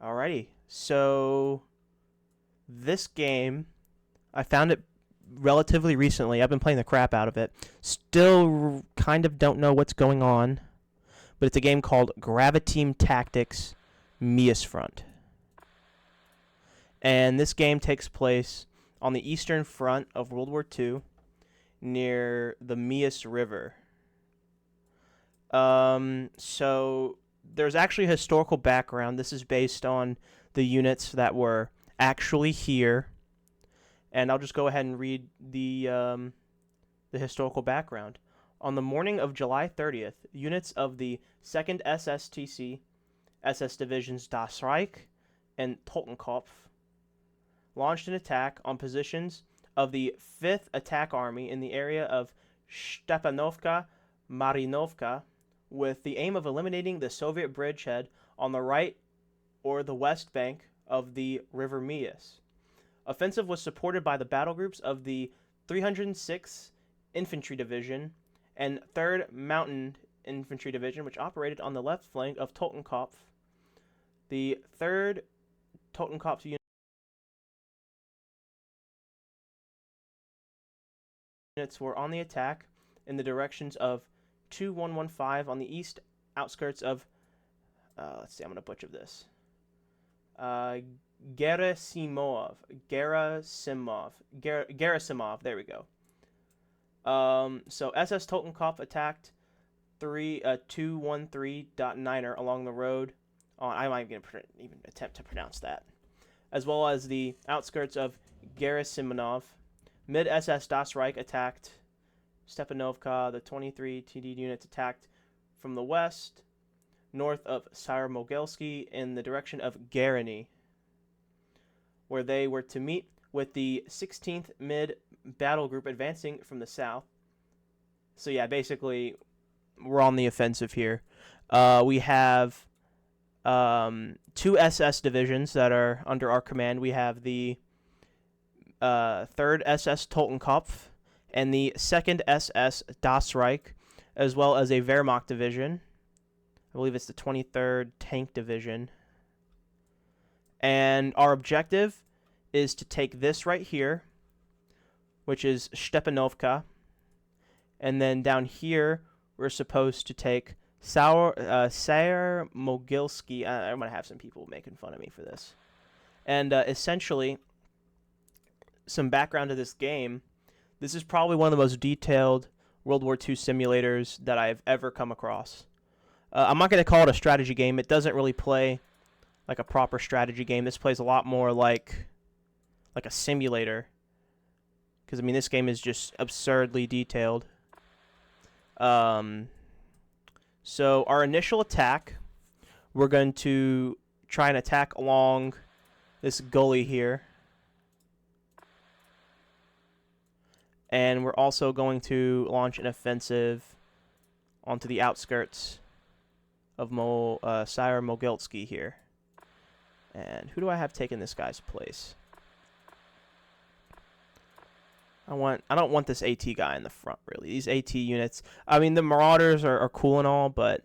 Alrighty, so this game, I found it relatively recently. I've been playing the crap out of it. Still kind of don't know what's going on, but it's a game called Graviteam Tactics Mius Front. And this game takes place on the eastern front of World War II near the Mius River. So there's actually a historical background. This is based on the units that were actually here, and I'll just go ahead and read the historical background. On the morning of July 30th, units of the 2nd SSTC, SS Divisions Das Reich and Totenkopf launched an attack on positions of the 5th Attack Army in the area of Stepanovka, Marinovka, with the aim of eliminating the Soviet bridgehead on the right or the west bank of the River Mius. Offensive was supported by the battle groups of the 306th Infantry Division and 3rd Mountain Infantry Division, which operated on the left flank of Totenkopf. The 3rd Totenkopf units were on the attack in the directions of 2115 on the east outskirts of, let's see, I'm going to butcher this. Gerasimov, there we go. So SS Totenkopf attacked 213.9er along the road. I'm not even going to even attempt to pronounce that. As well as the outskirts of Gerasimov. Mid-SS Das Reich attacked Stepanovka. The 23 TD units attacked from the west, north of Syr-Mogilsky in the direction of Gereny, where they were to meet with the 16th Mid Battle Group advancing from the south. So yeah, basically, we're on the offensive here. We have 2 SS divisions that are under our command. We have the 3rd SS Totenkopf and the 2nd SS Das Reich, as well as a Wehrmacht division. I believe it's the 23rd Tank Division. And our objective is to take this right here, which is Stepanovka. And then down here, we're supposed to take Syr-Mogilsky. I'm going to have some people making fun of me for this. And essentially, some background to this game. This is probably one of the most detailed World War II simulators that I've ever come across. I'm not going to call it a strategy game. It doesn't really play like a proper strategy game. This plays a lot more like a simulator. Because, I mean, this game is just absurdly detailed. So our initial attack, we're going to try and attack along this gully here. And we're also going to launch an offensive onto the outskirts of Syr-Mogilsky here. And who do I have taking this guy's place? I don't want this AT guy in the front, really. These AT units, I mean, the Marauders are cool and all, but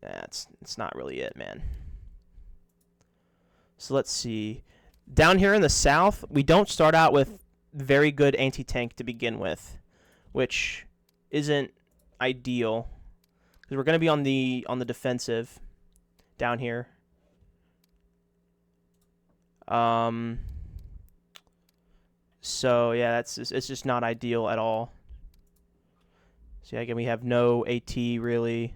it's not really it, man. So let's see. Down here in the south, we don't start out with very good anti-tank to begin with, which isn't ideal, because we're going to be on the defensive down here. So yeah, it's just not ideal at all. So yeah, again, we have no AT really.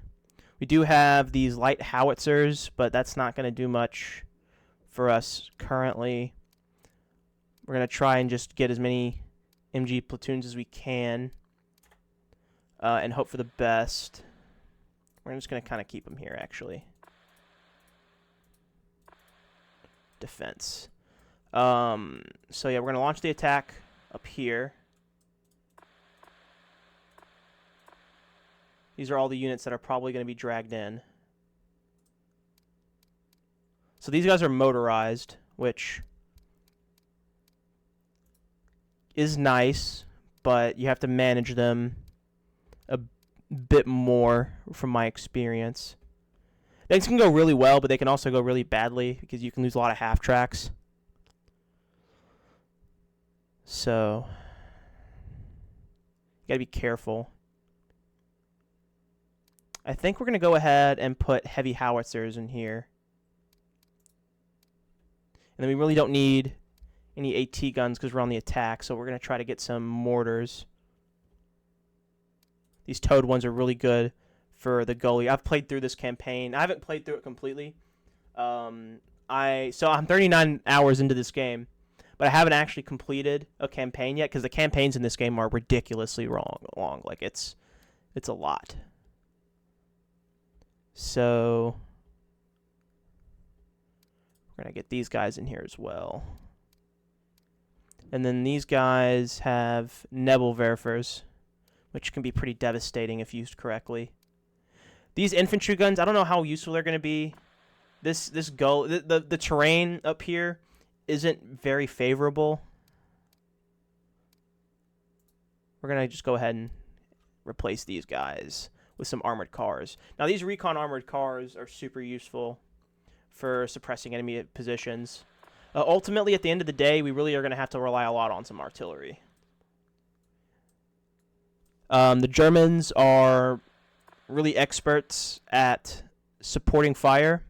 We do have these light howitzers, but that's not going to do much for us currently. We're going to try and just get as many MG platoons as we can and hope for the best. We're just going to kind of keep them here, actually. Defense. So yeah, we're going to launch the attack up here. These are all the units that are probably going to be dragged in. So these guys are motorized, which is nice, but you have to manage them a bit more from my experience. Things can go really well, but they can also go really badly because you can lose a lot of half tracks. So you gotta be careful. I think we're gonna go ahead and put heavy howitzers in here. And then we really don't need any AT guns because we're on the attack, so we're going to try to get some mortars. These towed ones are really good for the gully. I've played through this campaign. I haven't played through it completely. So I'm 39 hours into this game, but I haven't actually completed a campaign yet because the campaigns in this game are ridiculously long. Like, it's a lot. So we're going to get these guys in here as well. And then these guys have Nebelwerfers, which can be pretty devastating if used correctly. These infantry guns, I don't know how useful they're going to be. The terrain up here isn't very favorable. We're going to just go ahead and replace these guys with some armored cars. Now, these recon armored cars are super useful for suppressing enemy positions. Ultimately, at the end of the day, we really are going to have to rely a lot on some artillery. The Germans are really experts at supporting fire.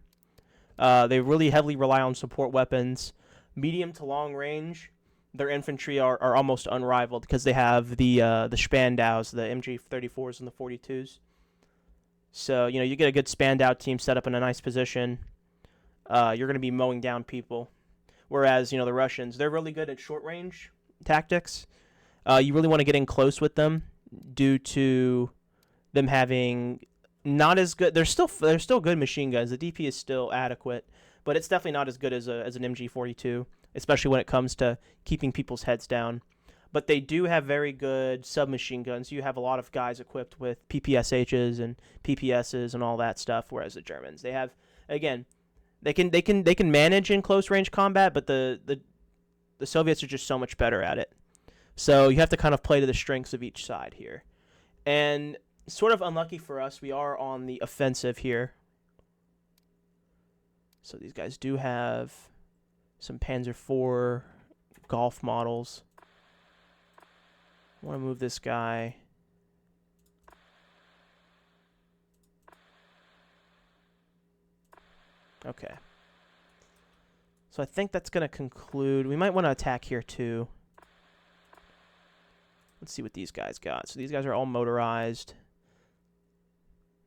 They really heavily rely on support weapons. Medium to long range, their infantry are almost unrivaled because they have the Spandaus, the MG34s and the 42s. So, you get a good Spandau team set up in a nice position. You're going to be mowing down people. Whereas, the Russians, they're really good at short-range tactics. You really want to get in close with them due to them having not as good... They're still good machine guns. The DP is still adequate, but it's definitely not as good as an MG42, especially when it comes to keeping people's heads down. But they do have very good submachine guns. You have a lot of guys equipped with PPSHs and PPSs and all that stuff, whereas the Germans, they have, again... They can manage in close range combat, but the Soviets are just so much better at it. So you have to kind of play to the strengths of each side here. And sort of unlucky for us, we are on the offensive here. So these guys do have some Panzer IV Golf models. I want to move this guy. Okay. So I think that's going to conclude. We might want to attack here too. Let's see what these guys got. So these guys are all motorized.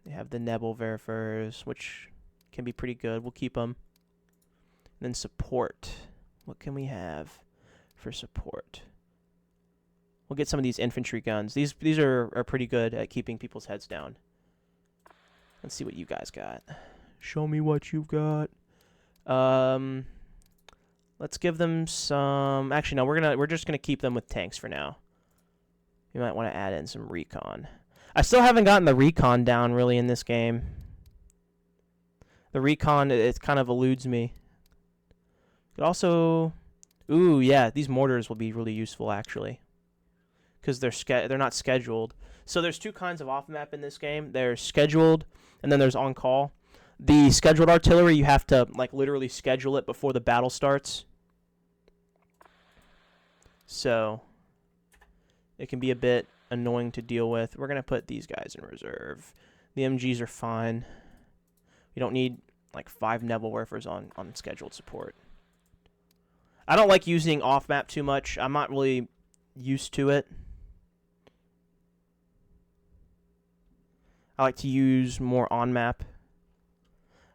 They have the Nebelwerfers, which can be pretty good. We'll keep them. And then support. What can we have for support? We'll get some of these infantry guns. These are pretty good at keeping people's heads down. Let's see what you guys got. Show me what you've got. Let's give them some... Actually, no, we're just gonna keep them with tanks for now. You might want to add in some recon. I still haven't gotten the recon down really in this game. The recon, it kind of eludes me. But also, ooh, yeah, these mortars will be really useful actually, because they're not scheduled. So there's two kinds of off map in this game. There's scheduled, and then there's on call. The scheduled artillery, you have to like literally schedule it before the battle starts. So it can be a bit annoying to deal with. We're going to put these guys in reserve. The MGs are fine. We don't need like 5 Nebelwerfers on scheduled support. I don't like using off map too much. I'm not really used to it. I like to use more on map.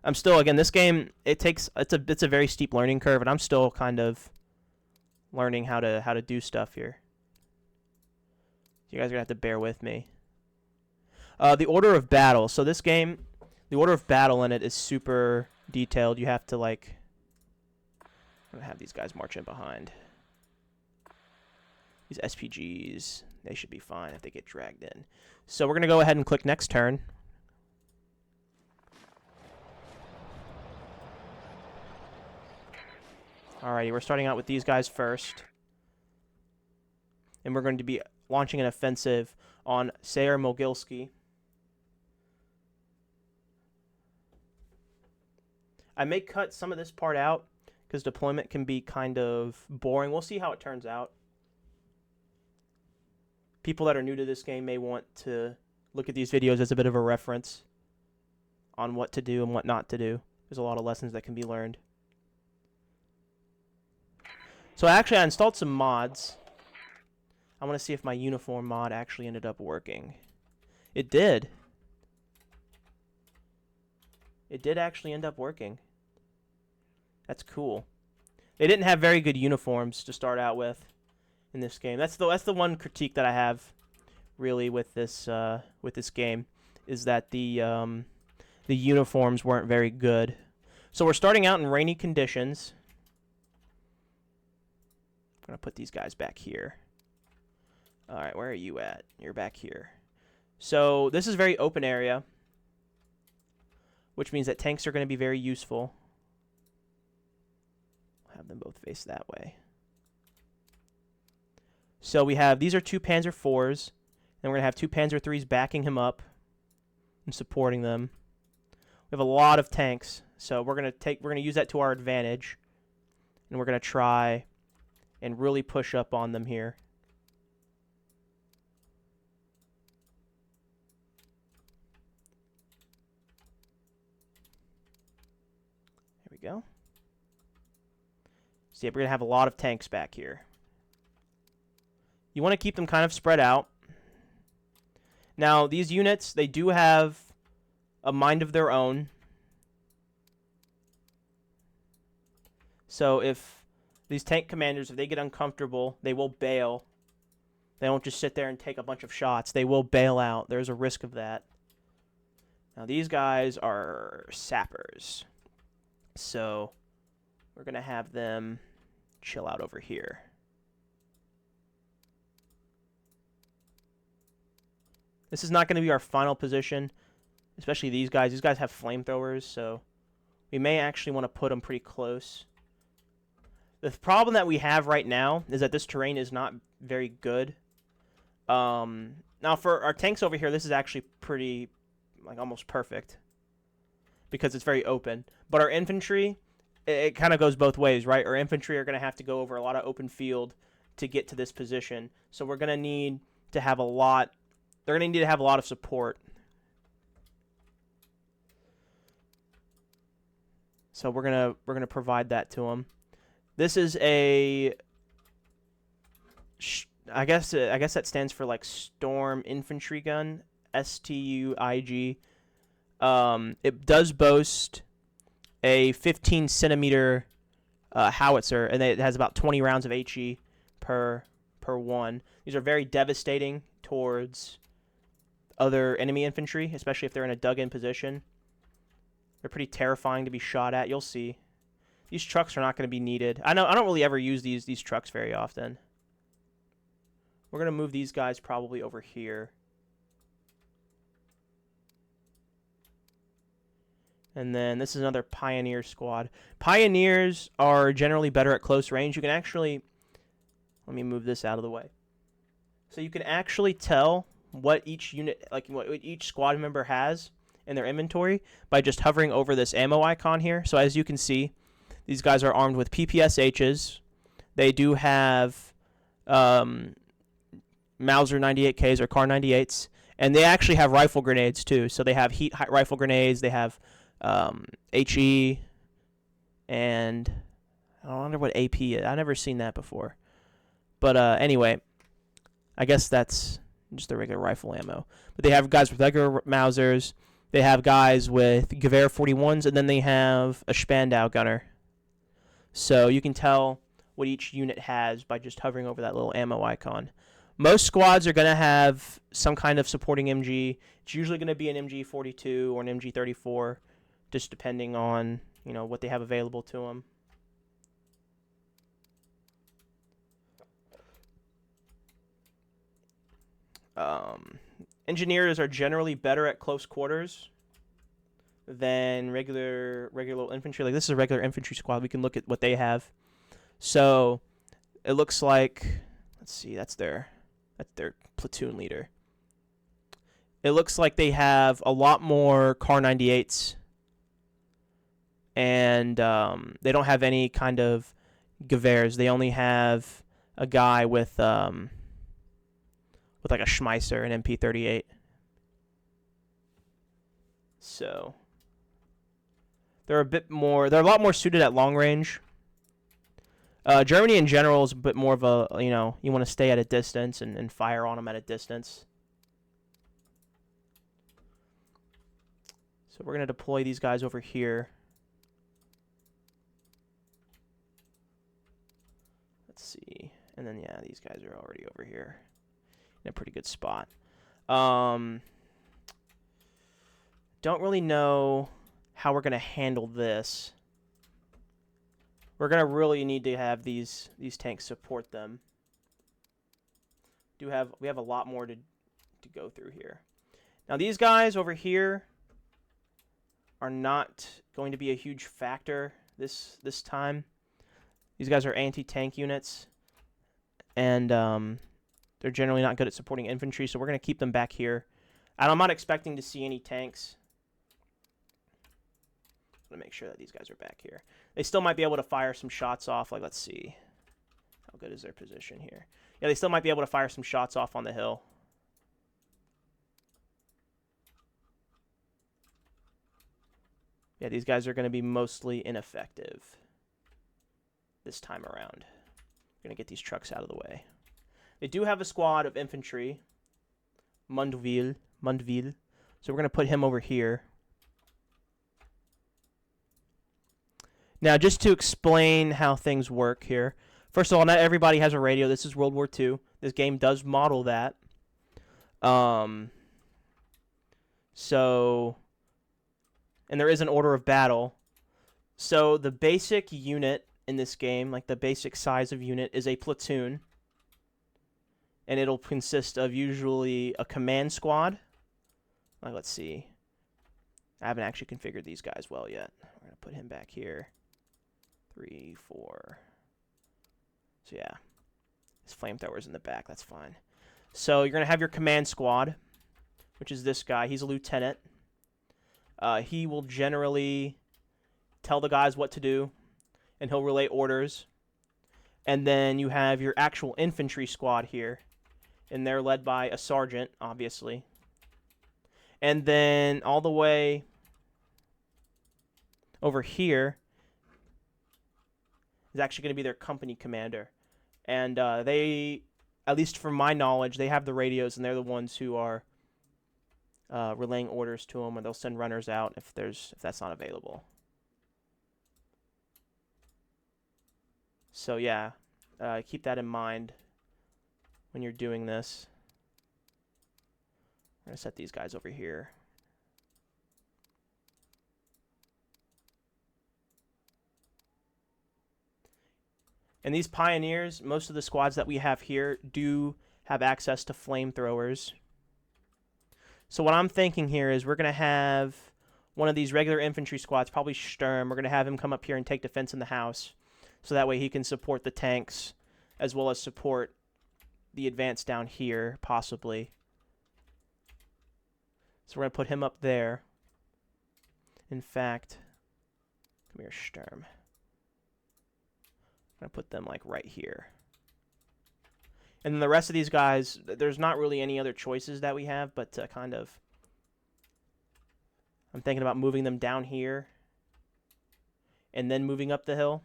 I'm still, again, this game, it's a very steep learning curve, and I'm still kind of learning how to do stuff here. You guys are gonna have to bear with me. The order of battle. So this game, the order of battle in it is super detailed. You have to like, I'm gonna have these guys march in behind. These SPGs, they should be fine if they get dragged in. So we're gonna go ahead and click next turn. Alrighty, we're starting out with these guys first. And we're going to be launching an offensive on Sayre Mogilsky. I may cut some of this part out because deployment can be kind of boring. We'll see how it turns out. People that are new to this game may want to look at these videos as a bit of a reference on what to do and what not to do. There's a lot of lessons that can be learned. So actually I installed some mods. I want to see if my uniform mod actually ended up working. It did. It did actually end up working. That's cool. They didn't have very good uniforms to start out with in this game. That's the one critique that I have really with this game, is that the uniforms weren't very good. So we're starting out in rainy conditions. I'm gonna put these guys back here. All right, where are you at? You're back here. So this is a very open area, which means that tanks are going to be very useful. I'll have them both face that way. So we have, these are two Panzer IVs, and we're going to have two Panzer IIIs backing him up and supporting them. We have a lot of tanks, so we're going to use that to our advantage, and we're going to try and really push up on them here. There we go. So yeah, we're going to have a lot of tanks back here. You want to keep them kind of spread out. Now, these units, they do have a mind of their own. So if these tank commanders, if they get uncomfortable, they will bail. They won't just sit there and take a bunch of shots. They will bail out. There's a risk of that. Now, these guys are sappers. So we're going to have them chill out over here. This is not going to be our final position, especially these guys. These guys have flamethrowers, so we may actually want to put them pretty close. The problem that we have right now is that this terrain is not very good. Now, for our tanks over here, this is actually pretty, like, almost perfect because it's very open. But our infantry, it kind of goes both ways, right? Our infantry are going to have to go over a lot of open field to get to this position. So we're going to need to have a lot. They're going to need to have a lot of support. So we're gonna provide that to them. This is a, I guess that stands for like Storm Infantry Gun, STUIG. It does boast a 15 centimeter howitzer, and it has about 20 rounds of HE per one. These are very devastating towards other enemy infantry, especially if they're in a dug-in position. They're pretty terrifying to be shot at. You'll see. These trucks are not going to be needed. I don't really ever use these trucks very often. We're going to move these guys probably over here. And then this is another Pioneer squad. Pioneers are generally better at close range. You can actually, let me move this out of the way. So you can actually tell what each unit, like what each squad member has in their inventory by just hovering over this ammo icon here. So as you can see, these guys are armed with PPSHs. They do have Mauser 98Ks or Kar 98s, and they actually have rifle grenades too. So they have heat rifle grenades. They have HE, and I wonder what AP is. I've never seen that before. But anyway, I guess that's just the regular rifle ammo. But they have guys with regular Mausers. They have guys with Gewehr 41s, and then they have a Spandau gunner. So you can tell what each unit has by just hovering over that little ammo icon. Most squads are going to have some kind of supporting MG. It's usually going to be an MG42 or an MG34, just depending on, you know, what they have available to them. Engineers are generally better at close quarters than regular infantry. Like, this is a regular infantry squad. We can look at what they have. So it looks like, let's see, that's their platoon leader. It looks like they have a lot more Kar 98s and they don't have any kind of Gewehren. They only have a guy with like a Schmeisser, an MP38. So they're a lot more suited at long range. Germany in general is a bit more of a, you want to stay at a distance and fire on them at a distance. So we're going to deploy these guys over here. Let's see. And then, yeah, these guys are already over here in a pretty good spot. Don't really know how we're going to handle this. We're going to really need to have these tanks support them. We have a lot more to go through here. Now, these guys over here are not going to be a huge factor this time. These guys are anti-tank units, and they're generally not good at supporting infantry, so we're going to keep them back here. And I'm not expecting to see any tanks. I'm going to make sure that these guys are back here. They still might be able to fire some shots off. Like, let's see. How good is their position here? Yeah, they still might be able to fire some shots off on the hill. Yeah, these guys are going to be mostly ineffective this time around. We're going to get these trucks out of the way. They do have a squad of infantry. Mundville. So we're going to put him over here. Now, just to explain how things work here. First of all, not everybody has a radio. This is World War II. This game does model that. And there is an order of battle. So the basic unit in this game, like the basic size of unit, is a platoon. And it'll consist of usually a command squad. Like, let's see. I haven't actually configured these guys well yet. We're going to put him back here. 3, 4. So, yeah. His flamethrower's in the back. That's fine. So, you're going to have your command squad, which is this guy. He's a lieutenant. He will generally tell the guys what to do, and he'll relay orders. And then you have your actual infantry squad here, and they're led by a sergeant, obviously. And then all the way over here is actually going to be their company commander. And they, at least from my knowledge, they have the radios, and they're the ones who are relaying orders to them, and they'll send runners out if that's not available. So yeah, keep that in mind when you're doing this. I'm going to set these guys over here. And these pioneers, most of the squads that we have here do have access to flamethrowers. So what I'm thinking here is we're going to have one of these regular infantry squads, probably Sturm. We're going to have him come up here and take defense in the house. So that way he can support the tanks as well as support the advance down here, possibly. So we're going to put him up there. In fact, come here, Sturm. I'm going to put them like right here. And then the rest of these guys, there's not really any other choices that we have, but kind of, I'm thinking about moving them down here and then moving up the hill.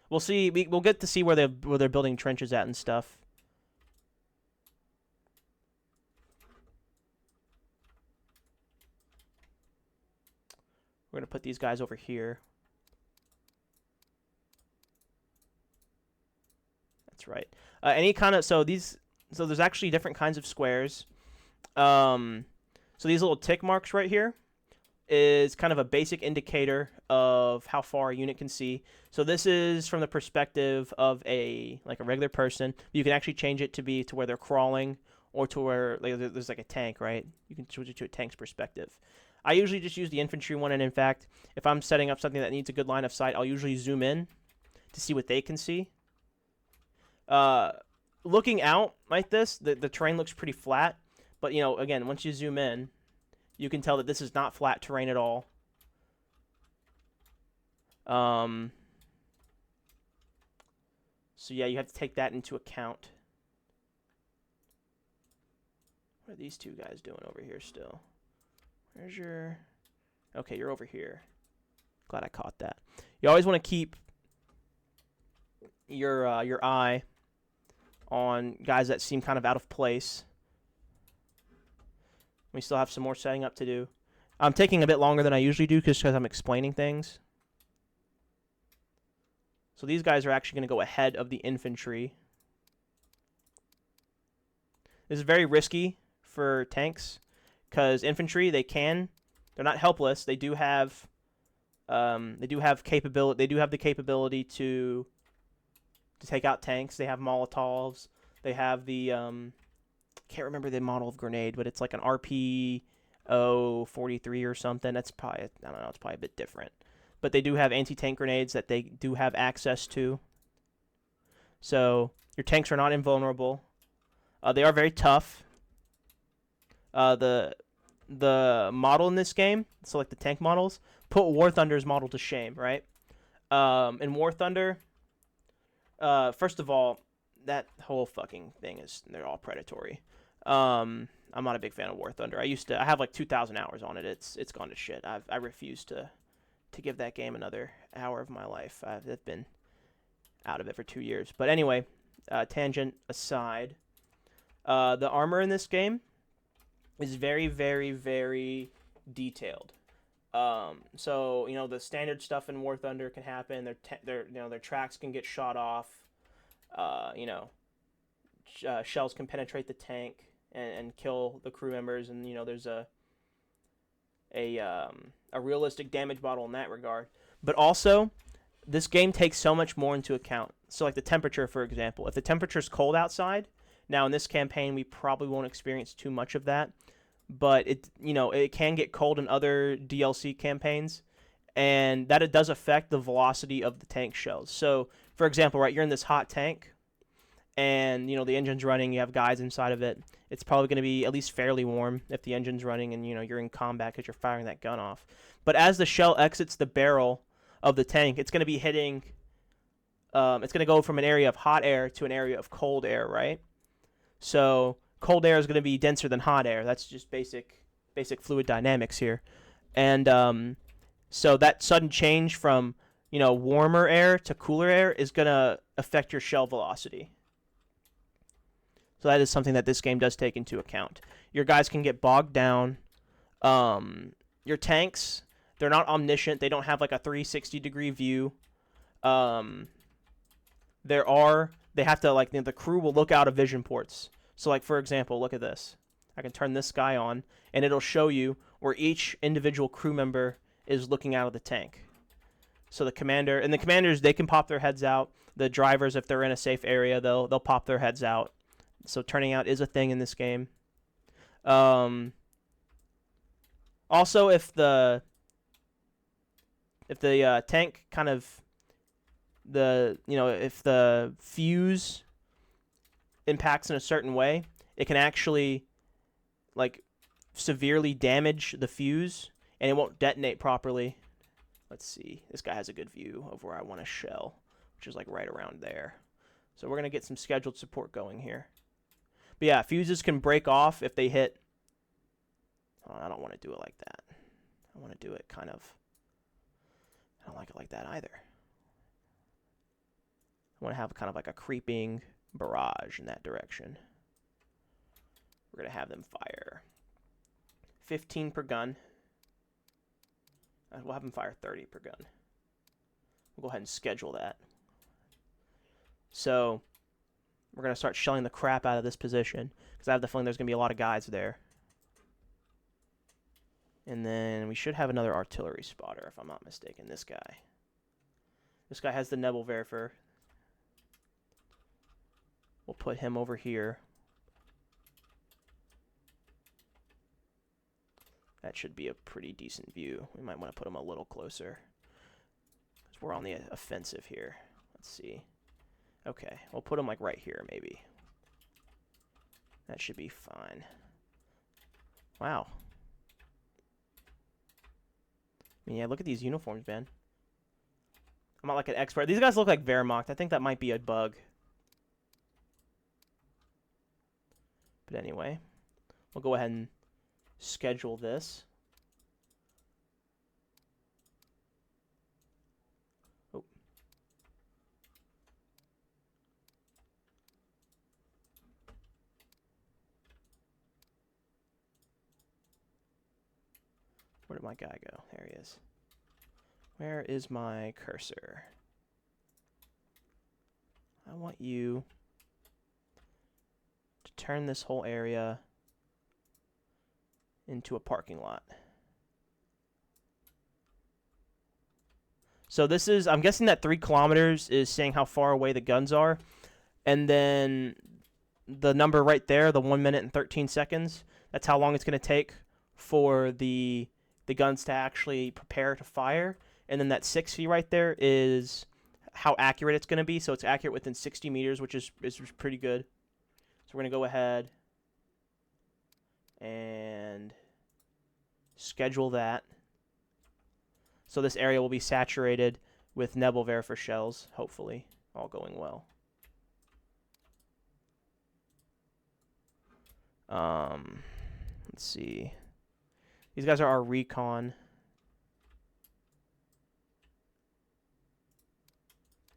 We'll see. We'll get to see where they're building trenches at and stuff. We're going to put these guys over here. That's right. So there's actually different kinds of squares. So these little tick marks right here is kind of a basic indicator of how far a unit can see. So this is from the perspective of a regular person. You can actually change it to be to where they're crawling or to where there's like a tank, right? You can switch it to a tank's perspective. I usually just use the infantry one, and in fact, if I'm setting up something that needs a good line of sight, I'll usually zoom in to see what they can see. Looking out like this, the terrain looks pretty flat, but again, once you zoom in, you can tell that this is not flat terrain at all. So yeah, you have to take that into account. What are these two guys doing over here still? Where's your... Okay, you're over here. Glad I caught that. You always want to keep your eye on guys that seem kind of out of place. We still have some more setting up to do. I'm taking a bit longer than I usually do just because I'm explaining things. So these guys are actually going to go ahead of the infantry. This is very risky for tanks because infantry, they're not helpless. They do have capability. They do have the capability to take out tanks. They have Molotovs. They have the can't remember the model of grenade, but it's like an RP-043 or something. That's probably, I don't know, it's probably a bit different. But they do have anti-tank grenades that they do have access to. So your tanks are not invulnerable. They are very tough. The model in this game, so like the tank models, put War Thunder's model to shame, right? In War Thunder, first of all, that whole fucking thing they're all predatory. I'm not a big fan of War Thunder. I have like 2,000 hours on it. It's gone to shit. I refuse to give that game another hour of my life. I've been out of it for 2 years. But anyway, tangent aside, the armor in this game is very, very, very detailed. So you know the standard stuff in War Thunder can happen. Their tracks can get shot off. Shells can penetrate the tank and kill the crew members, and you know there's a realistic damage model in that regard. But also, this game takes so much more into account. So like the temperature, for example, if the temperature's cold outside, now in this campaign we probably won't experience too much of that, but it can get cold in other DLC campaigns, and that it does affect the velocity of the tank shells. So for example, right, you're in this hot tank, and you know the engine's running, you have guys inside of it. It's probably going to be at least fairly warm if the engine's running and you're in combat because you're firing that gun off. But as the shell exits the barrel of the tank, it's going to be hitting. It's going to go from an area of hot air to an area of cold air, right? So cold air is going to be denser than hot air. That's just basic fluid dynamics here, and so that sudden change from warmer air to cooler air is going to affect your shell velocity. So that is something that this game does take into account. Your guys can get bogged down. Your tanks, they're not omniscient. They don't have like a 360-degree view. They have to the crew will look out of vision ports. So like for example, look at this. I can turn this guy on, and it'll show you where each individual crew member is looking out of the tank. So the commanders, they can pop their heads out. The drivers, if they're in a safe area, they'll pop their heads out. So turning out is a thing in this game. Also, if the tank kind of if the fuse impacts in a certain way, it can actually severely damage the fuse, and it won't detonate properly. Let's see. This guy has a good view of where I want to shell, which is like right around there. So we're going to get some scheduled support going here. But yeah, fuses can break off if they hit... Oh, I don't want to do it like that. I want to do it kind of... I don't like it like that either. I want to have kind of like a creeping barrage in that direction. We're going to have them fire 15 per gun. We'll have them fire 30 per gun. We'll go ahead and schedule that. So we're going to start shelling the crap out of this position because I have the feeling there's going to be a lot of guys there. And then we should have another artillery spotter, if I'm not mistaken. This guy. This guy has the Nebelwerfer. We'll put him over here. That should be a pretty decent view. We might want to put him a little closer because we're on the offensive here. Let's see. Okay, we'll put him like right here maybe. That should be fine. Wow. I mean, yeah, look at these uniforms, man. I'm not like an expert. These guys look like Wehrmacht. I think that might be a bug. But anyway, we'll go ahead and schedule this. Oh. Where did my guy go? There he is. Where is my cursor? I want you to turn this whole area into a parking lot. So this is, I'm guessing that 3 kilometers is saying how far away the guns are. And then the number right there, the 1 minute and 13 seconds, that's how long it's going to take for the guns to actually prepare to fire. And then that 6 feet right there is how accurate it's going to be. So it's accurate within 60 meters, which is pretty good. So we're going to go ahead and schedule that. So this area will be saturated with Nebelwerfer shells, hopefully, all going well. Let's see. These guys are our recon.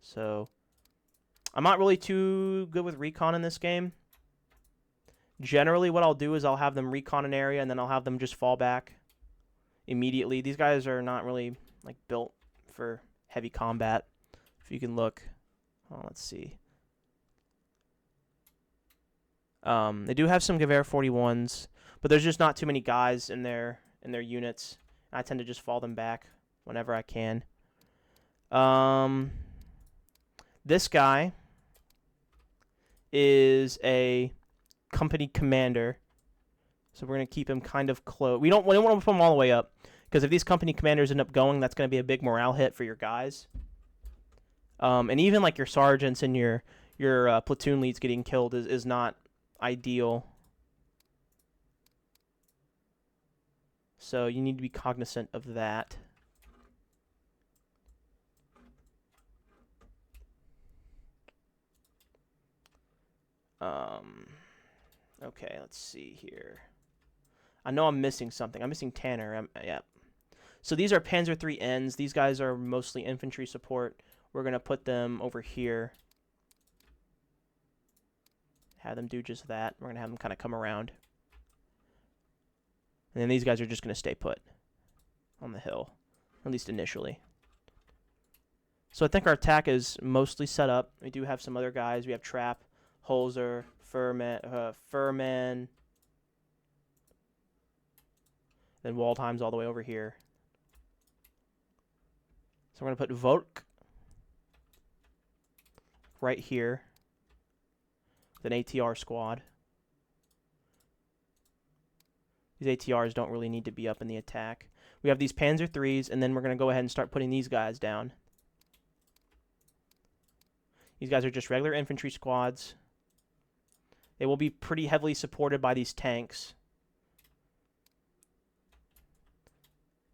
So I'm not really too good with recon in this game. Generally, what I'll do is I'll have them recon an area, and then I'll have them just fall back immediately. These guys are not really like built for heavy combat. If you can look, let's see. They do have some Gewehr 41s, but there's just not too many guys in their units. I tend to just fall them back whenever I can. This guy is a company commander, so we're going to keep him kind of close. We don't want to put him all the way up, because if these company commanders end up going, that's going to be a big morale hit for your guys. And even like your sergeants and your platoon leads getting killed is not ideal. So you need to be cognizant of that. Okay, let's see here. I know I'm missing something. I'm missing Tanner. Yeah. So these are Panzer III's. These guys are mostly infantry support. We're going to put them over here. Have them do just that. We're going to have them kind of come around. And then these guys are just going to stay put on the hill, at least initially. So I think our attack is mostly set up. We do have some other guys. We have Trap, Holzer, Furman, then Waldheim's all the way over here. So we're going to put Volk right here with an ATR squad. These ATRs don't really need to be up in the attack. We have these Panzer III's, and then we're going to go ahead and start putting these guys down. These guys are just regular infantry squads. They will be pretty heavily supported by these tanks,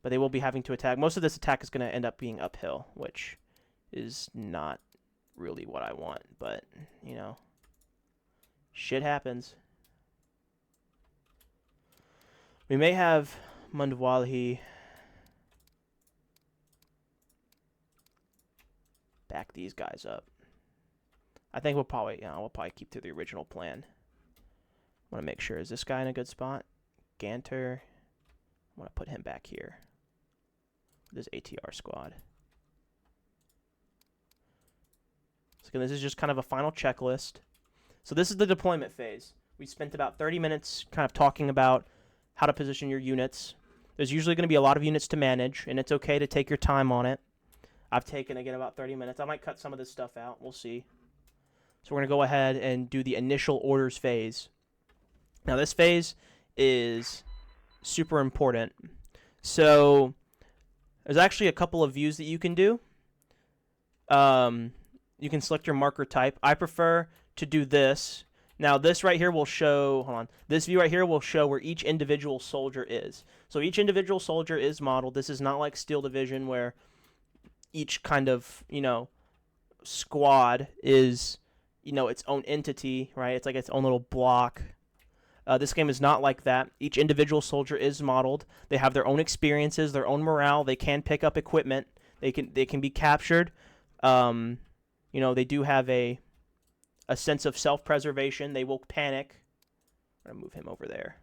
but they will be having to attack. Most of this attack is going to end up being uphill, which is not really what I want, but, you know, shit happens. We may have Mundwalhi back these guys up. I think we'll probably keep to the original plan. I want to make sure, is this guy in a good spot? Ganter. I want to put him back here with his ATR squad. So again, this is just kind of a final checklist. So this is the deployment phase. We spent about 30 minutes kind of talking about how to position your units. There's usually going to be a lot of units to manage, and it's okay to take your time on it. I've taken, again, about 30 minutes. I might cut some of this stuff out. We'll see. So we're going to go ahead and do the initial orders phase. Now, this phase is super important. So there's actually a couple of views that you can do. You can select your marker type. I prefer to do this. Now, this right here will show, hold on, this view right here will show where each individual soldier is. So each individual soldier is modeled. This is not like Steel Division where each kind of, squad is, its own entity, right? It's like its own little block. This game is not like that. Each individual soldier is modeled. They have their own experiences, their own morale. They can pick up equipment. They can be captured. They do have a sense of self-preservation. They will panic. I'm gonna move him over there.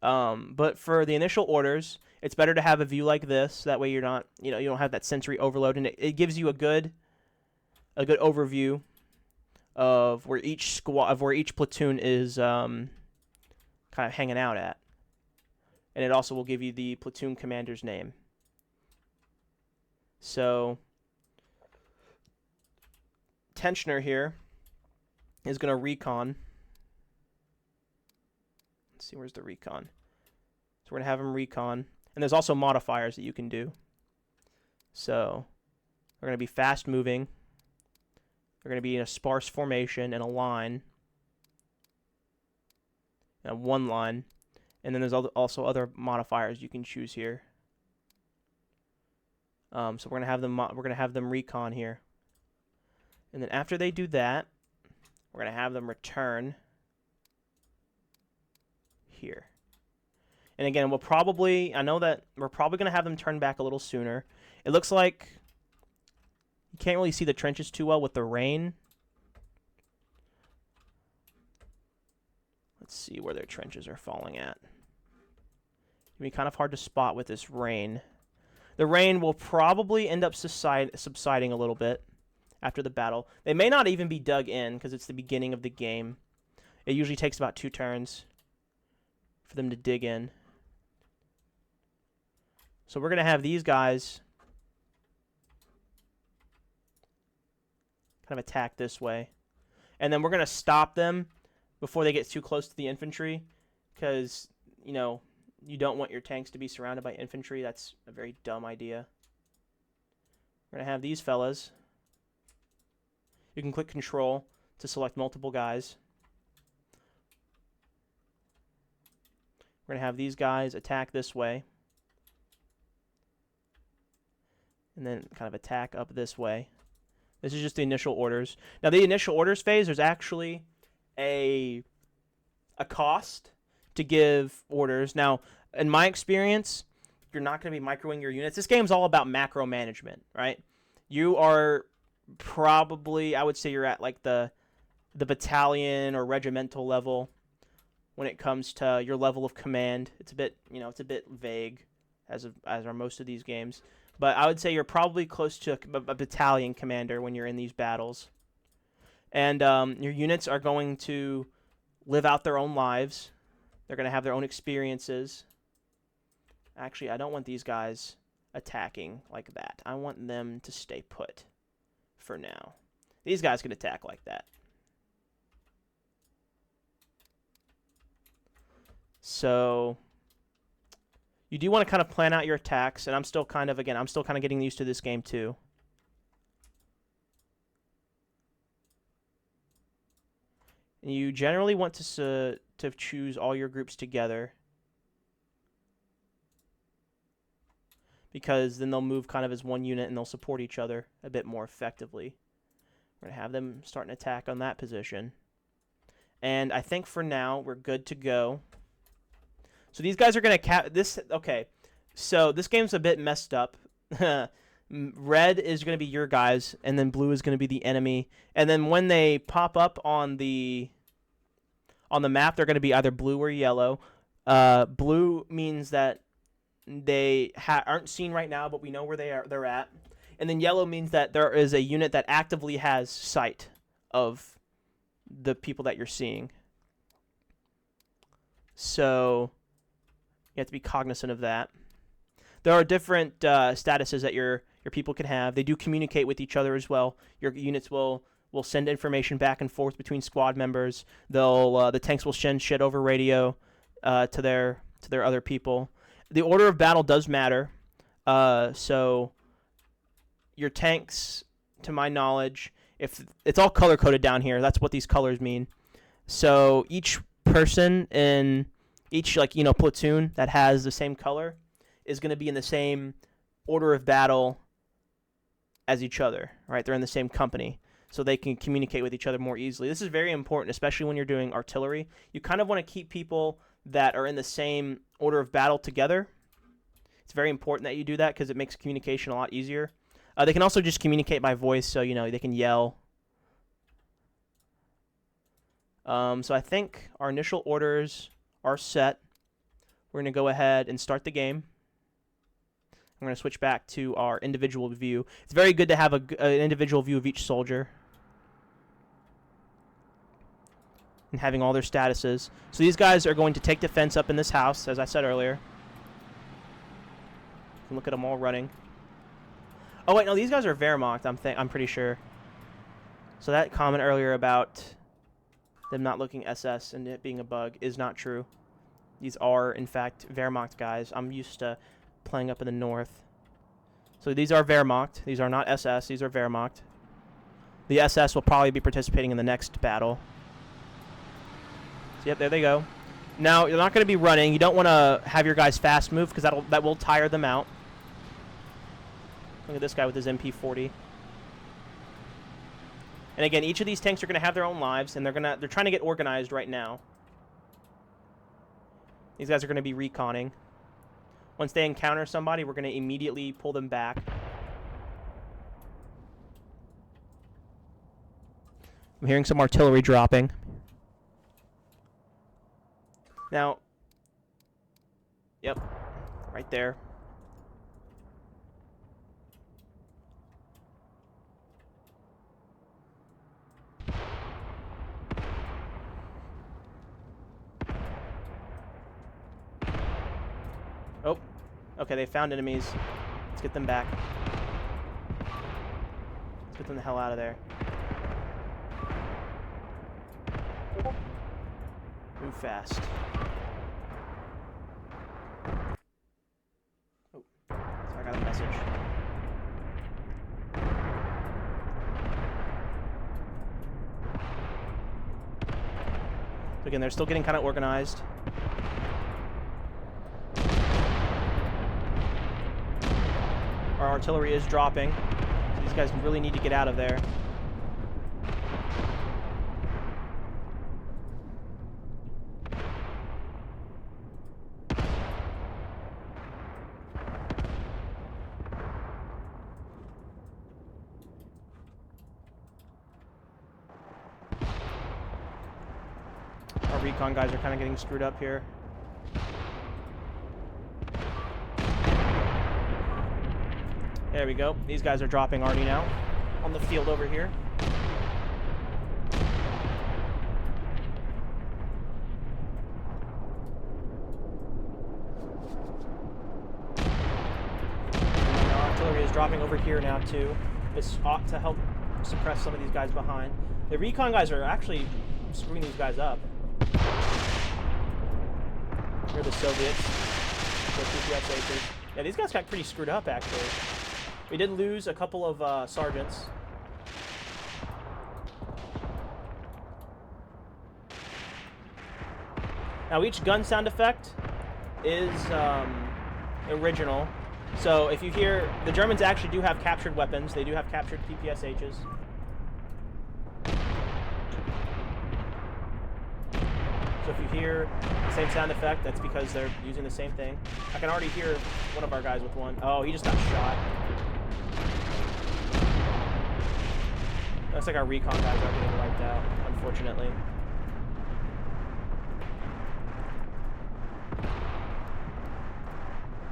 But for the initial orders, it's better to have a view like this. That way you're not, you don't have that sensory overload, and it gives you a good overview of where each platoon is kind of hanging out at. And it also will give you the platoon commander's name. So Tensioner here is going to recon. Let's see, where's the recon? So we're going to have him recon. And there's also modifiers that you can do. So they're going to be fast moving. They're going to be in a sparse formation and a line. And one line. And then there's also other modifiers you can choose here. So we're gonna have them recon here. And then after they do that, we're gonna have them return here. And again, I know that we're probably gonna have them turn back a little sooner. It looks like you can't really see the trenches too well with the rain. Let's see where their trenches are falling at. It'll be kind of hard to spot with this rain. The rain will probably end up subsiding a little bit after the battle. They may not even be dug in because it's the beginning of the game. It usually takes about 2 turns for them to dig in. So we're going to have these guys kind of attack this way. And then we're going to stop them before they get too close to the infantry because, you don't want your tanks to be surrounded by infantry. That's a very dumb idea. We're going to have these fellas. You can click Control to select multiple guys. We're going to have these guys attack this way. And then kind of attack up this way. This is just the initial orders. Now, the initial orders phase, there's actually a cost to give orders. Now, in my experience, you're not going to be microing your units. This game's all about macro management, right? You are probably, I would say you're at like the battalion or regimental level when it comes to your level of command. It's a bit, it's a bit vague as are most of these games. But I would say you're probably close to a battalion commander when you're in these battles. And your units are going to live out their own lives. They're going to have their own experiences. Actually, I don't want these guys attacking like that. I want them to stay put for now. These guys can attack like that. So you do want to kind of plan out your attacks, and I'm still kind of getting used to this game too. And you generally want to choose all your groups together, because then they'll move kind of as one unit and they'll support each other a bit more effectively. We're going to have them start an attack on that position. And I think for now we're good to go. So these guys are going to okay. So this game's a bit messed up. Red is going to be your guys, and then blue is going to be the enemy. And then when they pop up on the map, they're going to be either blue or yellow. Blue means that they aren't seen right now, but we know where they're at. And then yellow means that there is a unit that actively has sight of the people that you're seeing. So you have to be cognizant of that. There are different statuses that your people can have. They do communicate with each other as well. Your units will send information back and forth between squad members. The tanks will send shit over radio to their other people. The order of battle does matter. So your tanks, to my knowledge, if it's all color coded down here, that's what these colors mean. So each person in each platoon that has the same color is going to be in the same order of battle as each other, right? They're in the same company, so they can communicate with each other more easily. This is very important, especially when you're doing artillery. You kind of want to keep people that are in the same order of battle together. It's very important that you do that because it makes communication a lot easier. They can also just communicate by voice, so, you know, they can yell. So I think our initial orders are set. We're going to go ahead and start the game. I'm going to switch back to our individual view. It's very good to have an individual view of each soldier and having all their statuses. So these guys are going to take defense up in this house, as I said earlier. You can look at them all running. Oh wait, no, these guys are Wehrmacht. I'm pretty sure. So that comment earlier about them not looking SS and it being a bug is not true. These are, in fact, Wehrmacht guys. I'm used to playing up in the north. So these are Wehrmacht. These are not SS. These are Wehrmacht. The SS will probably be participating in the next battle. So, yep, there they go. Now, you're not going to be running. You don't want to have your guys fast move because that will tire them out. Look at this guy with his MP40. And again, each of these tanks are going to have their own lives, and they're trying to get organized right now. These guys are going to be reconning. Once they encounter somebody, we're going to immediately pull them back. I'm hearing some artillery dropping. Now, yep, right there. Oh, okay, they found enemies. Let's get them back. Let's get them the hell out of there. Move fast. Oh, so I got a message. So again, they're still getting kind of organized. Our artillery is dropping. So these guys really need to get out of there. Our recon guys are kind of getting screwed up here. There we go. These guys are dropping already now on the field over here. And our artillery is dropping over here now too. This ought to help suppress some of these guys behind. The recon guys are actually screwing these guys up. Here are the Soviets. Yeah, these guys got pretty screwed up actually. We did lose a couple of sergeants. Now each gun sound effect is original. So if you hear, the Germans actually do have captured weapons. They do have captured PPSHs. So if you hear the same sound effect, that's because they're using the same thing. I can already hear one of our guys with one. Oh, he just got shot. Looks like our recon guys are getting wiped out, unfortunately.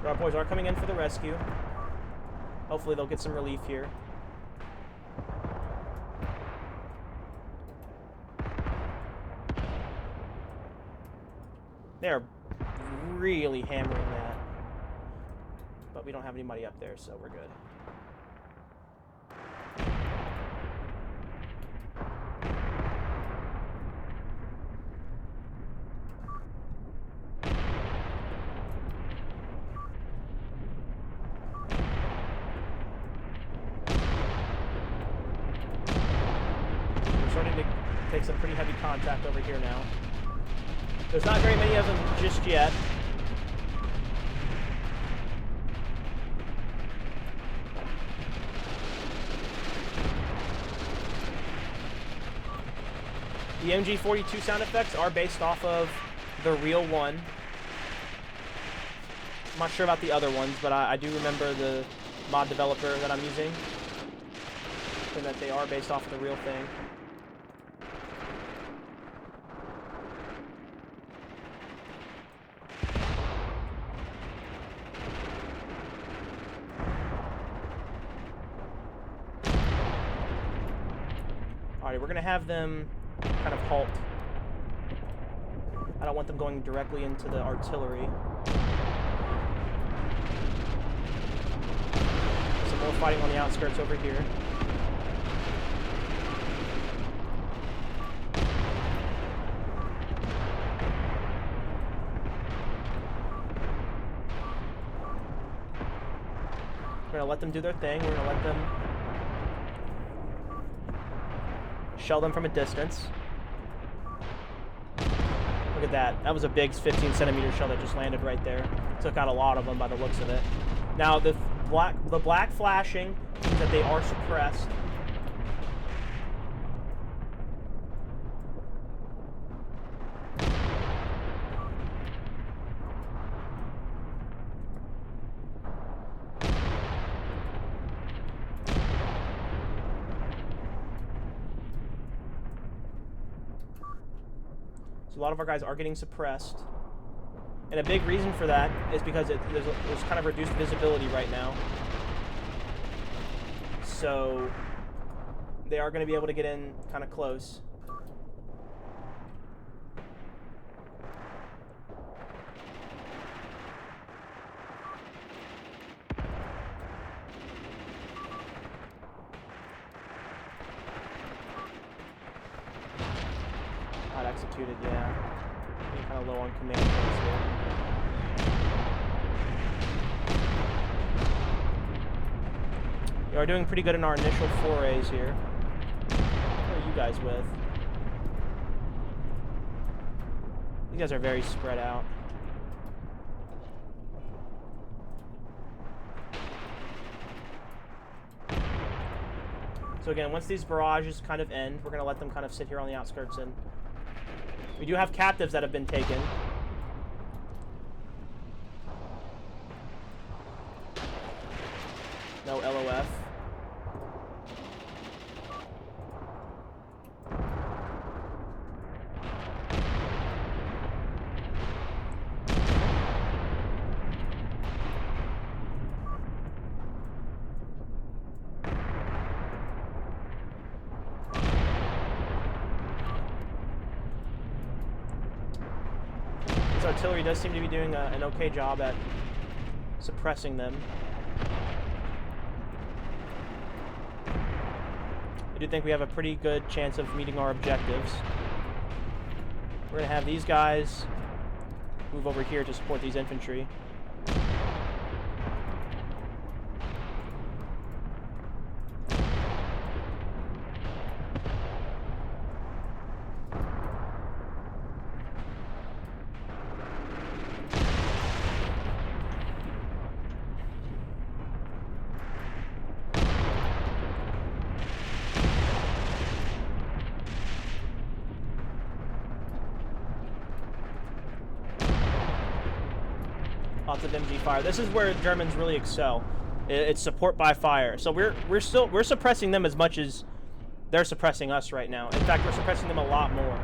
But our boys are coming in for the rescue. Hopefully they'll get some relief here. They're really hammering that. But we don't have anybody up there, so we're good. We're starting to take some pretty heavy contact over here now. There's not very many of them just yet. The MG42 sound effects are based off of the real one. I'm not sure about the other ones, but I do remember the mod developer that I'm using, and that they are based off the real thing. Alright, we're gonna have them kind of halt. I don't want them going directly into the artillery. Some more fighting on the outskirts over here. We're gonna let them do their thing. We're gonna let them shell them from a distance. Look at that. That was a big 15-centimeter shell that just landed right there. Took out a lot of them by the looks of it. Now, the black flashing means that they are suppressed. So a lot of our guys are getting suppressed. And a big reason for that is because there's kind of reduced visibility right now. So they are going to be able to get in kind of close. Not executed, yeah. Getting kind of low on command points here. We are doing pretty good in our initial forays here. What are you guys with? You guys are very spread out. So again, once these barrages kind of end, we're going to let them kind of sit here on the outskirts, and we do have captives that have been taken. No LOF. This artillery does seem to be doing an okay job at suppressing them. I do think we have a pretty good chance of meeting our objectives. We're going to have these guys move over here to support these infantry. Lots of MG fire. This is where Germans really excel. It's support by fire. So we're suppressing them as much as they're suppressing us right now. In fact, we're suppressing them a lot more.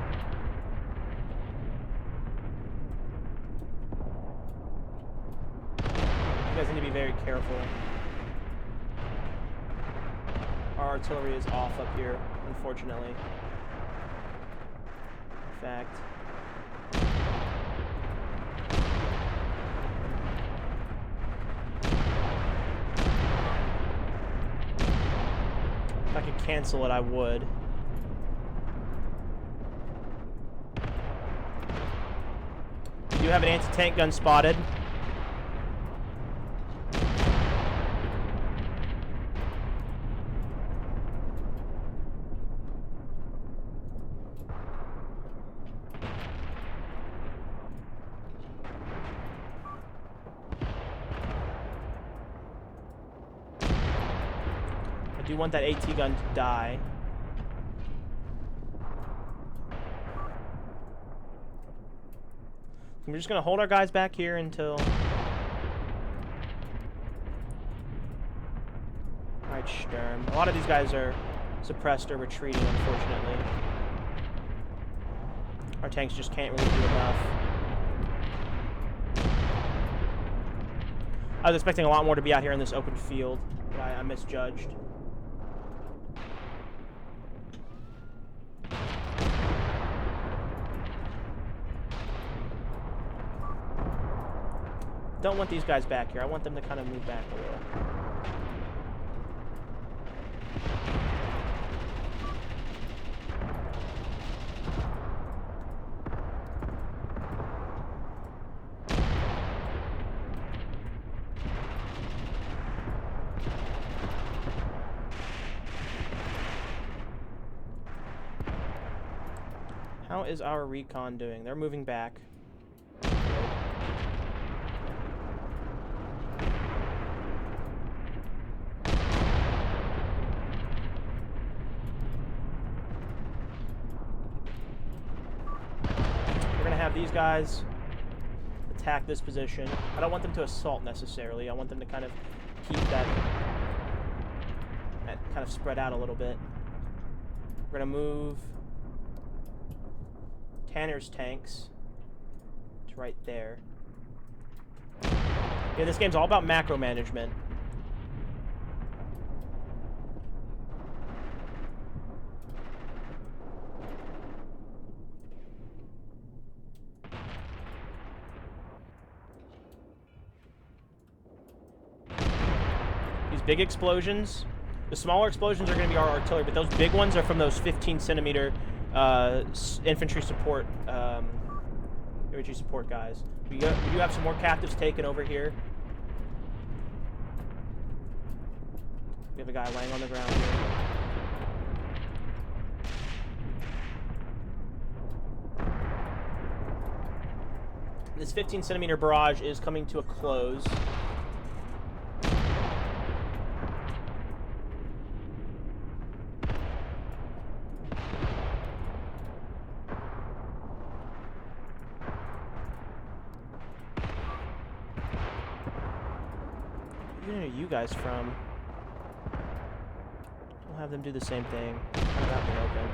You guys need to be very careful. Our artillery is off up here, unfortunately. In fact, if I could cancel it, I would. We do have an anti-tank gun spotted. I do want that AT gun to die. We're just gonna hold our guys back here until... Alright, Sturm. A lot of these guys are suppressed or retreating, unfortunately. Our tanks just can't really do enough. I was expecting a lot more to be out here in this open field, but I misjudged. Don't want these guys back here. I want them to kind of move back a little. How is our recon doing? They're moving back. We're gonna have these guys attack this position. I don't want them to assault necessarily. I want them to kind of keep that kind of spread out a little bit. We're gonna move Tanner's tanks to right there. Yeah, this game's all about macro management. These big explosions, the smaller explosions are going to be our artillery, but those big ones are from those 15-centimeter infantry support guys. We do have some more captives taken over here. We have a guy laying on the ground here. This 15-centimeter barrage is coming to a close. Where are you guys from? We'll have them do the same thing. Kind of out in the open.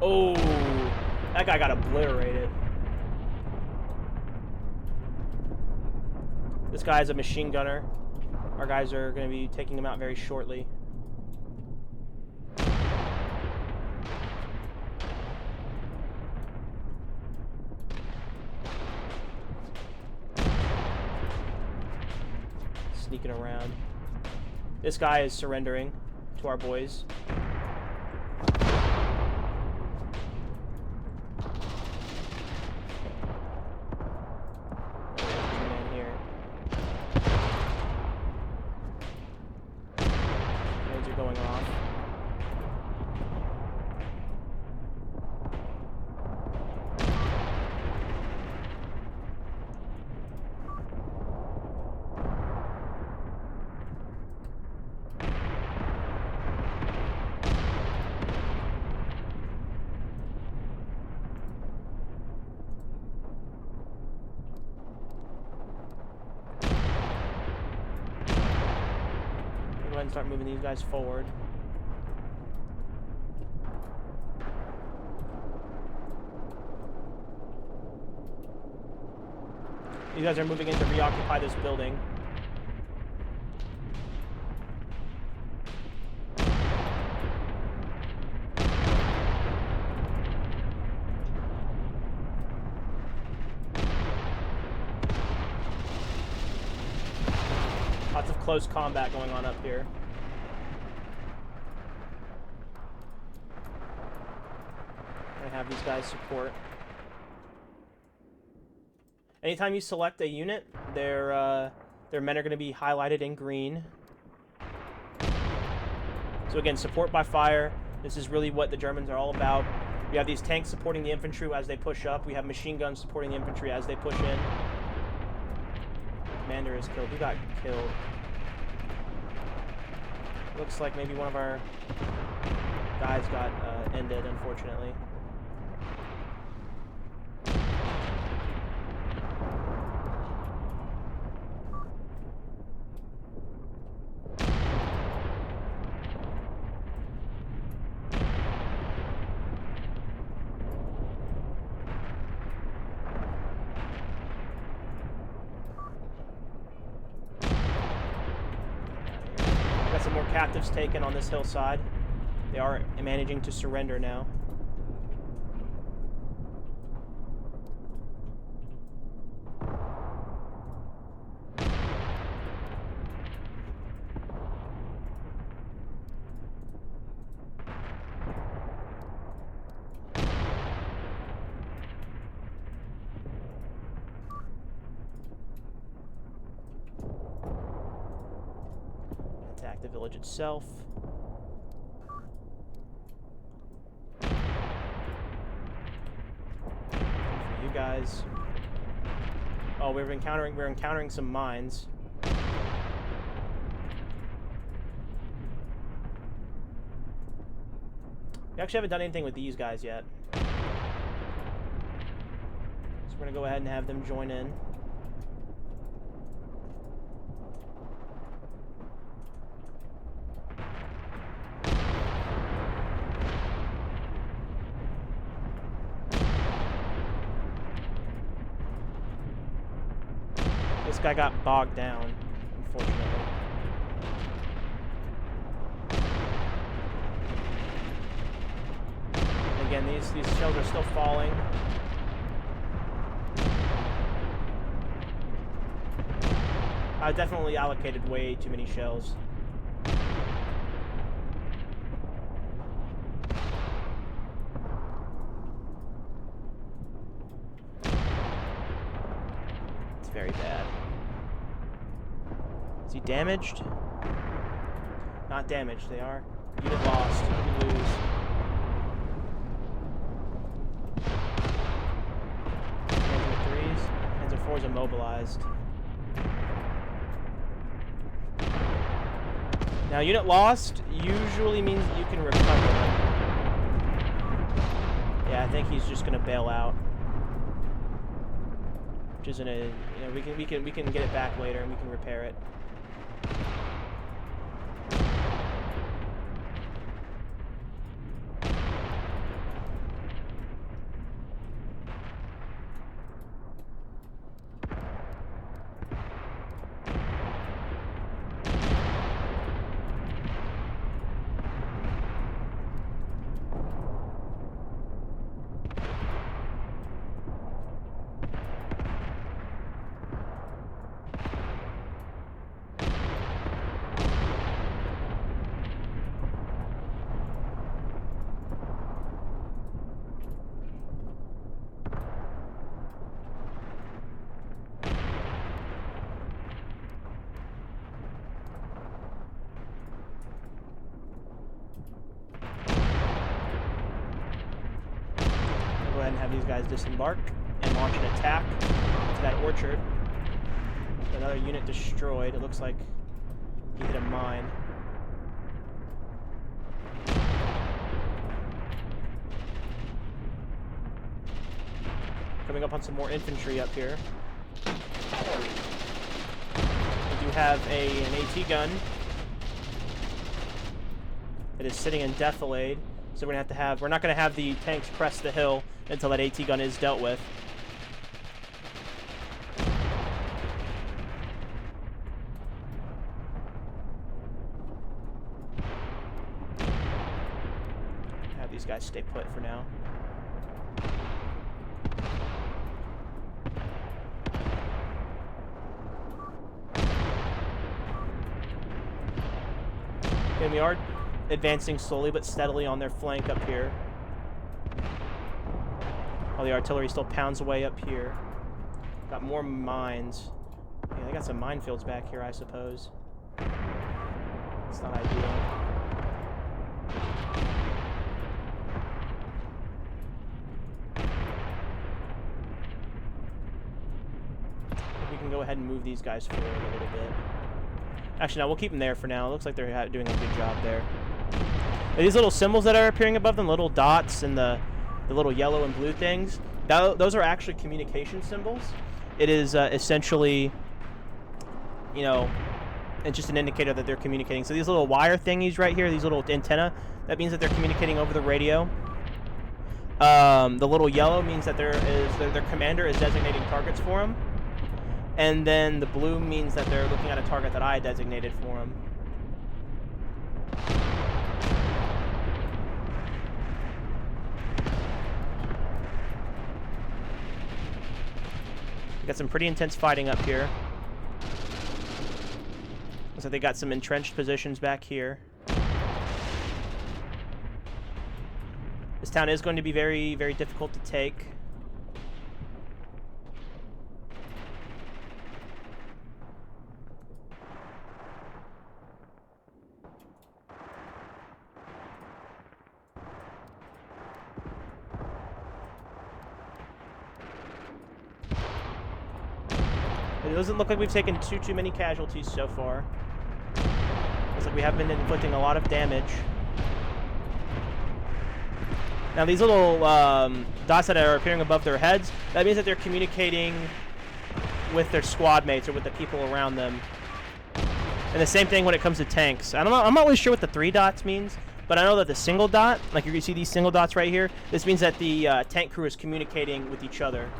Oh, that guy got obliterated. This guy is a machine gunner. Our guys are going to be taking him out very shortly. Sneaking around. This guy is surrendering to our boys. Man here. Grenades are going off. Go ahead and start moving these guys forward. These guys are moving in to reoccupy this building. Lots of close combat going on up here. I have these guys support. Anytime you select a unit, their men are going to be highlighted in green. So again, support by fire. This is really what the Germans are all about. We have these tanks supporting the infantry as they push up. We have machine guns supporting the infantry as they push in. Commander is killed. Who got killed? Looks like maybe one of our guys got ended, unfortunately. Got some more captives taken on this hillside. They are managing to surrender now. Attack the village itself. For you guys. Oh, we're encountering some mines. We actually haven't done anything with these guys yet. So we're gonna go ahead and have them join in. This guy got bogged down, unfortunately. And again, these shells are still falling. I definitely allocated way too many shells. It's very bad. Is he damaged? Not damaged, they are. Unit lost. We lose. Hands of threes. Hands of fours immobilized. Now, unit lost usually means that you can recover them. Yeah, I think he's just gonna bail out. Which isn't a, you know, we can get it back later and we can repair it. Go ahead and have these guys disembark and launch an attack to that orchard. Another unit destroyed. It looks like he hit a mine. Coming up on some more infantry up here. We do have an AT gun. It is sitting in defilade. So we're not gonna have the tanks crest the hill until that AT gun is dealt with. Have these guys stay put for now. And we are advancing slowly but steadily on their flank up here. While the artillery still pounds away up here. Got more mines. Yeah, they got some minefields back here, I suppose. It's not ideal. We can go ahead and move these guys forward a little bit. Actually, no, we'll keep them there for now. It looks like they're doing a good job there. These little symbols that are appearing above them, little dots and the little yellow and blue things, those are actually communication symbols. It is essentially, you know, it's just an indicator that they're communicating. So these little wire thingies right here, these little antenna, that means that they're communicating over the radio. The little yellow means that their commander is designating targets for them. And then the blue means that they're looking at a target that I designated for them. We got some pretty intense fighting up here. Looks like they got some entrenched positions back here. This town is going to be very, very difficult to take. It doesn't look like we've taken too many casualties so far. Looks like we have been inflicting a lot of damage. Now these little dots that are appearing above their heads, that means that they're communicating with their squad mates or with the people around them. And the same thing when it comes to tanks. I'm not really sure what the 3 dots means, but I know that the single dot, like you can see these single dots right here, this means that the tank crew is communicating with each other.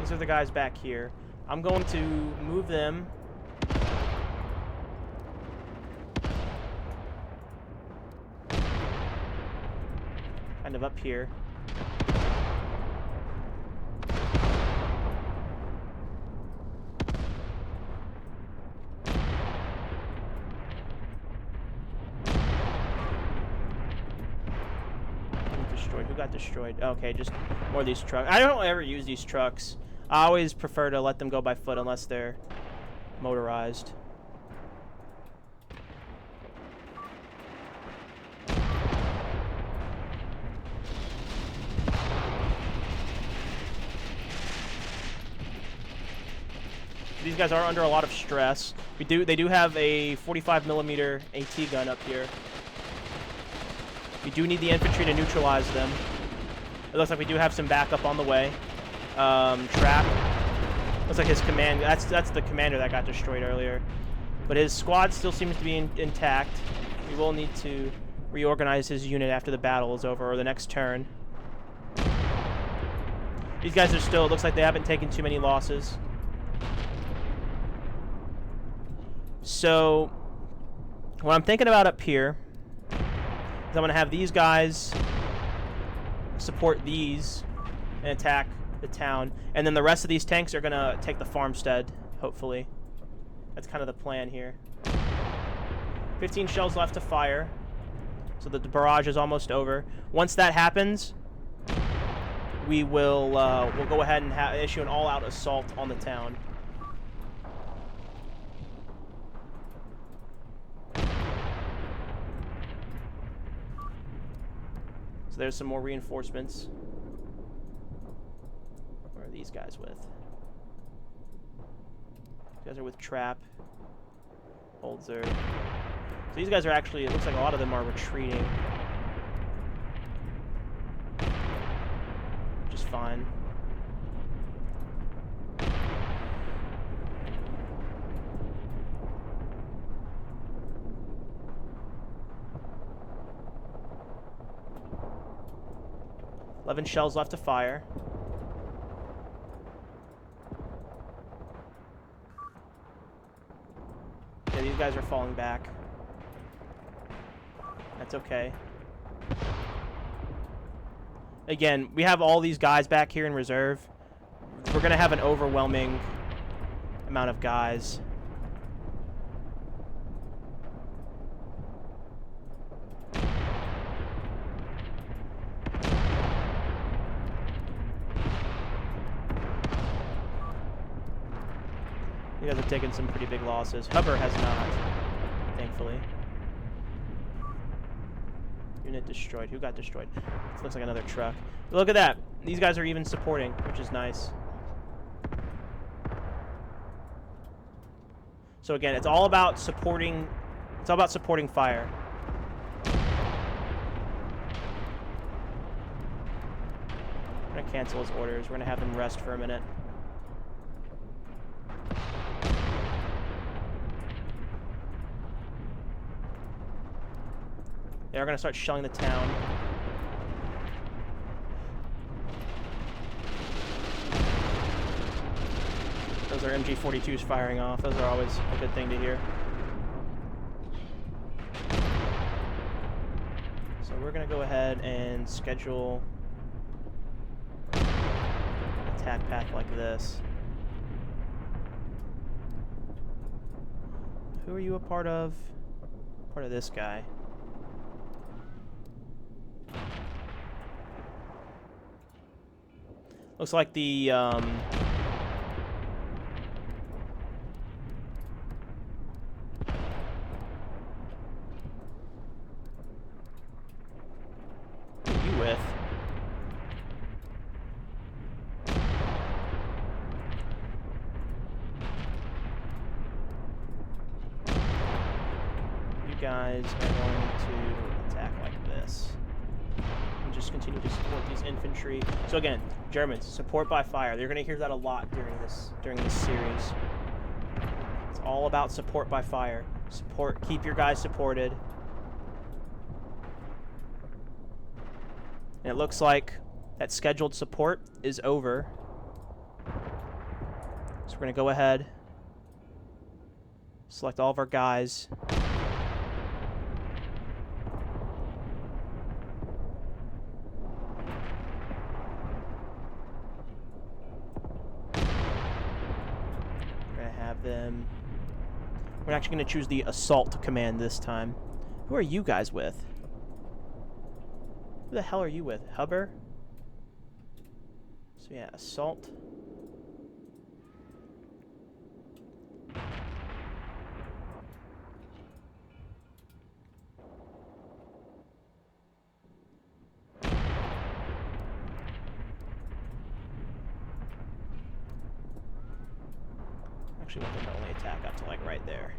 These are the guys back here. I'm going to move them kind of up here. Who got destroyed? Okay, just more of these trucks. I don't ever use these trucks. I always prefer to let them go by foot unless they're motorized. These guys are under a lot of stress. They do have a 45mm AT gun up here. We do need the infantry to neutralize them. It looks like we do have some backup on the way. Trap. Looks like his command. That's the commander that got destroyed earlier. But his squad still seems to be intact. We will need to reorganize his unit after the battle is over, or the next turn. These guys are still, it looks like they haven't taken too many losses. So, what I'm thinking about up here is I'm going to have these guys support these and attack the town. And then the rest of these tanks are going to take the farmstead, hopefully. That's kind of the plan here. 15 shells left to fire. So the barrage is almost over. Once that happens, we will we'll go ahead and issue an all-out assault on the town. So there's some more reinforcements. What are these guys with? These guys are with Trap. Holzer. So these guys are actually, it looks like a lot of them are retreating. Which is fine. $11 shells left to fire. Yeah, these guys are falling back. That's okay. Again, we have all these guys back here in reserve. We're going to have an overwhelming amount of guys. You guys have taken some pretty big losses. Hubbard has not, thankfully. Unit destroyed. Who got destroyed? This looks like another truck. Look at that. These guys are even supporting, which is nice. So again, it's all about supporting. It's all about supporting fire. I'm gonna cancel his orders. We're gonna have him rest for a minute. They're gonna start shelling the town. Those are MG-42s firing off. Those are always a good thing to hear. So we're gonna go ahead and schedule an attack path like this. Who are you a part of? Part of this guy. Looks like the who are you with? You guys are going to attack like this. And just continue to support these infantry. So again, Germans, support by fire. You're going to hear that a lot during this series. It's all about support by fire. Support, keep your guys supported. And it looks like that scheduled support is over. So we're going to go ahead, select all of our guys. Them. We're actually going to choose the assault command this time. Who are you guys with? Who the hell are you with? Hubber? So yeah, assault. Actually want them to only attack up to like right there.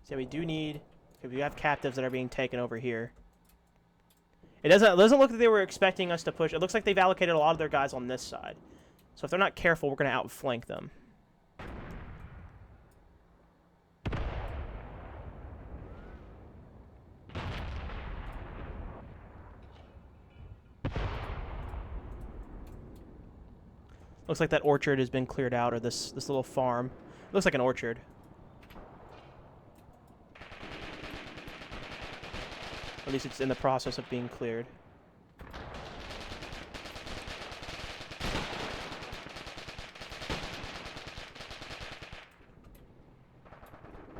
So we do need, okay, we have captives that are being taken over here. It doesn't look like they were expecting us to push. It looks like they've allocated a lot of their guys on this side. So if they're not careful, we're going to outflank them. Looks like that orchard has been cleared out, or this little farm. It looks like an orchard. At least it's in the process of being cleared.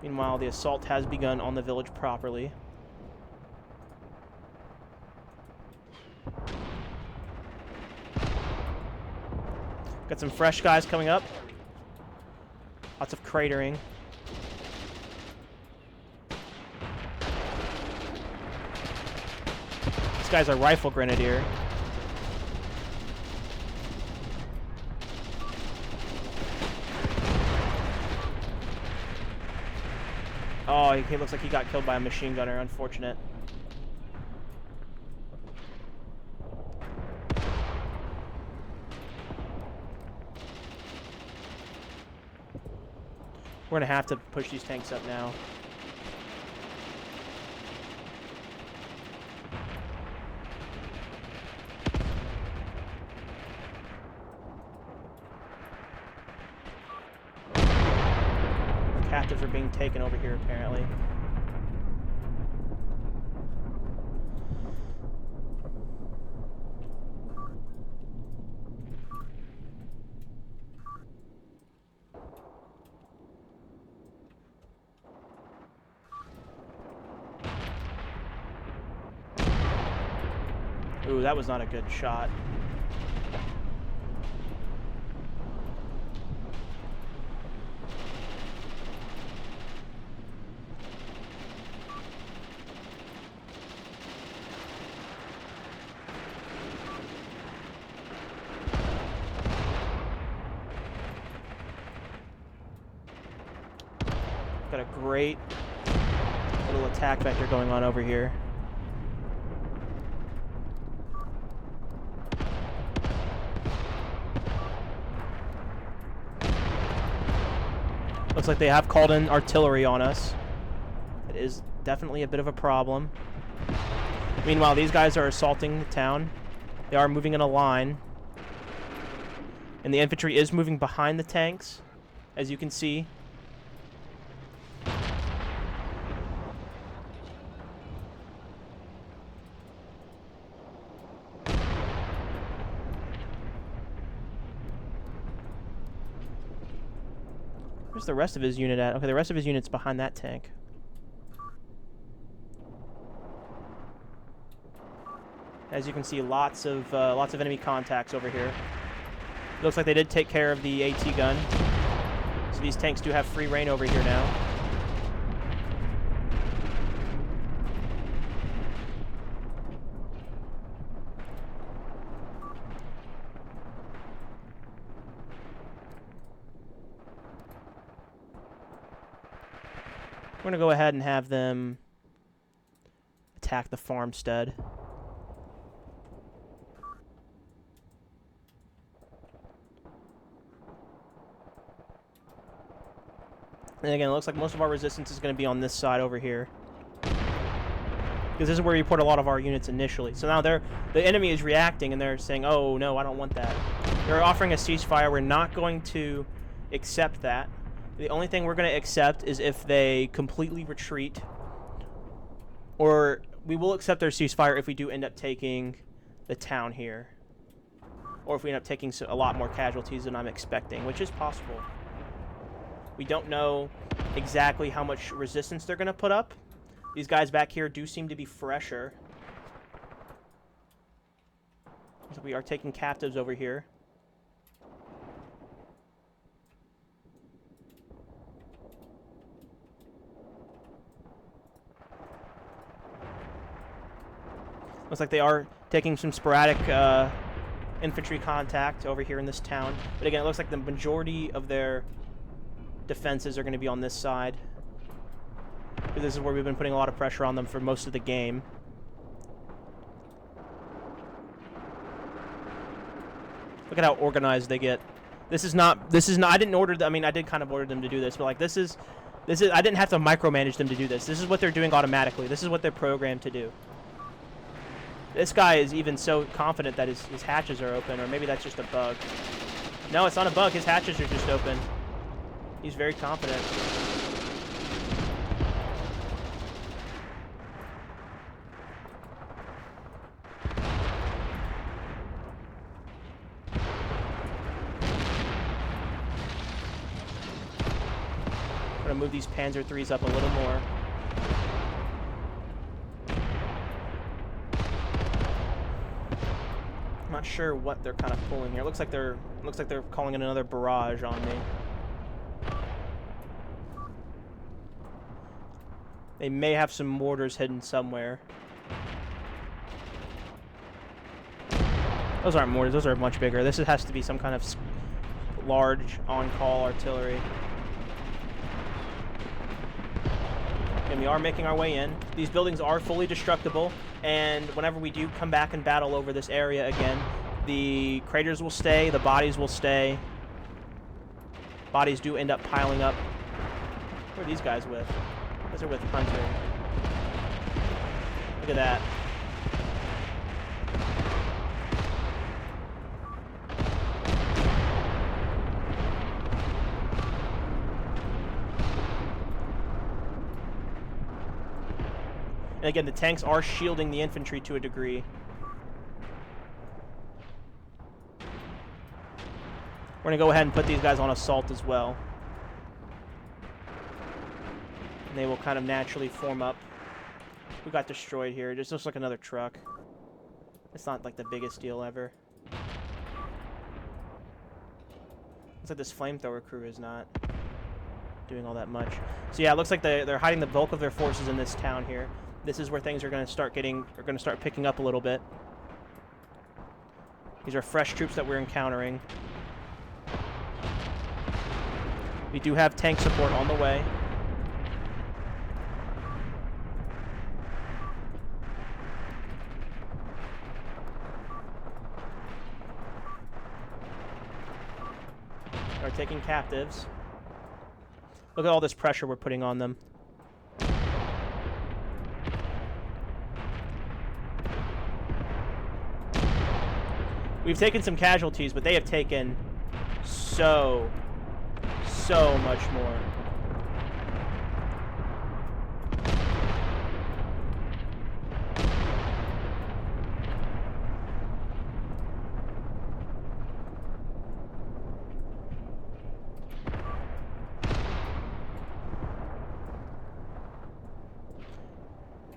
Meanwhile, the assault has begun on the village properly. Got some fresh guys coming up. Lots of cratering. This guy's a rifle grenadier. Oh, he looks like he got killed by a machine gunner. Unfortunate. We're going to have to push these tanks up now. captives are being taken over here, apparently. Ooh, that was not a good shot. Got a great little attack vector going on over here. Looks like they have called in artillery on us. It is definitely a bit of a problem. Meanwhile, these guys are assaulting the town. They are moving in a line. And the infantry is moving behind the tanks, as you can see. Where's the rest of his unit at? Okay, the rest of his unit's behind that tank. As you can see, lots of enemy contacts over here. Looks like they did take care of the AT gun. So these tanks do have free reign over here now. We're going to go ahead and have them attack the farmstead. And again, it looks like most of our resistance is going to be on this side over here. Because this is where we put a lot of our units initially. So now the enemy is reacting and they're saying, oh no, I don't want that. They're offering a ceasefire. We're not going to accept that. The only thing we're going to accept is if they completely retreat. Or we will accept their ceasefire if we do end up taking the town here. Or if we end up taking a lot more casualties than I'm expecting, which is possible. We don't know exactly how much resistance they're going to put up. These guys back here do seem to be fresher. So we are taking captives over here. Looks like they are taking some sporadic infantry contact over here in this town. But again, it looks like the majority of their defenses are going to be on this side. This is where we've been putting a lot of pressure on them for most of the game. Look at how organized they get. This is not, I didn't order them, I mean, I did kind of order them to do this, but like this is, I didn't have to micromanage them to do this. This is what they're doing automatically. This is what they're programmed to do. This guy is even so confident that his hatches are open, or maybe that's just a bug. No, it's not a bug. His hatches are just open. He's very confident. I'm going to move these Panzer IIIs up a little more. Not sure what they're kind of pulling here. Looks like they're calling in another barrage on me. They may have some mortars hidden somewhere. Those aren't mortars. Those are much bigger. This has to be some kind of large on-call artillery. And we are making our way in. These buildings are fully destructible, and whenever we do come back and battle over this area again, the craters will stay, the bodies will stay. Bodies do end up piling up. Who are these guys with? These are with Hunter. Look at that. And again, the tanks are shielding the infantry to a degree. We're going to go ahead and put these guys on assault as well. And they will kind of naturally form up. We got destroyed here. It just looks like another truck. It's not like the biggest deal ever. Looks like this flamethrower crew is not doing all that much. So yeah, it looks like they're hiding the bulk of their forces in this town here. This is where things are going to start picking up a little bit. These are fresh troops that we're encountering. We do have tank support on the way. Are taking captives. Look at all this pressure we're putting on them. We've taken some casualties, but they have taken so much more.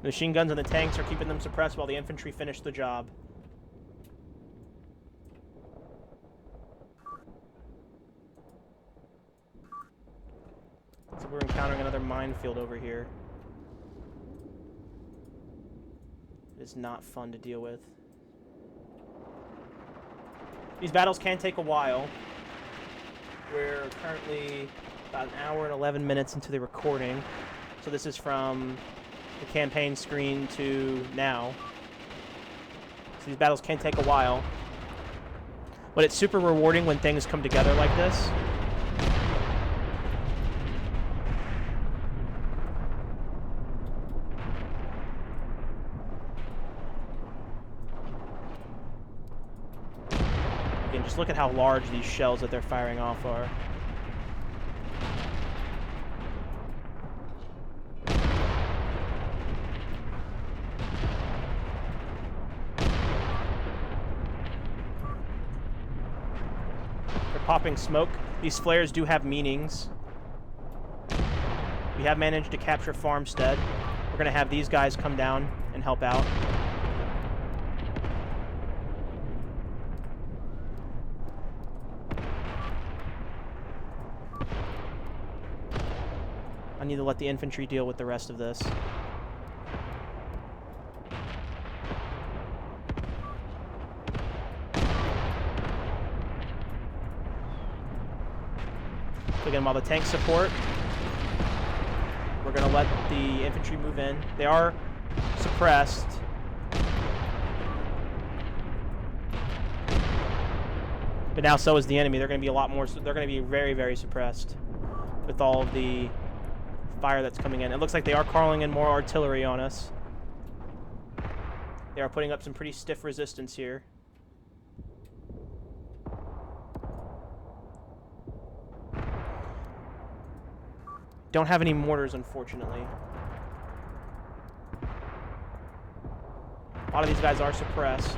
The machine guns and the tanks are keeping them suppressed while the infantry finish the job. So we're encountering another minefield over here. It's not fun to deal with. These battles can take a while. We're currently about an hour and 11 minutes into the recording. So this is from the campaign screen to now. So these battles can take a while. But it's super rewarding when things come together like this. Again, just look at how large these shells that they're firing off are. Popping smoke. These flares do have meanings. We have managed to capture Farmstead. We're going to have these guys come down and help out. I need to let the infantry deal with the rest of this. Again, while the tanks support, we're going to let the infantry move in. They are suppressed. But now so is the enemy. They're going to be a lot more, they're going to be very, very suppressed with all of the fire that's coming in. It looks like they are calling in more artillery on us. They are putting up some pretty stiff resistance here. Don't have any mortars, unfortunately. A lot of these guys are suppressed.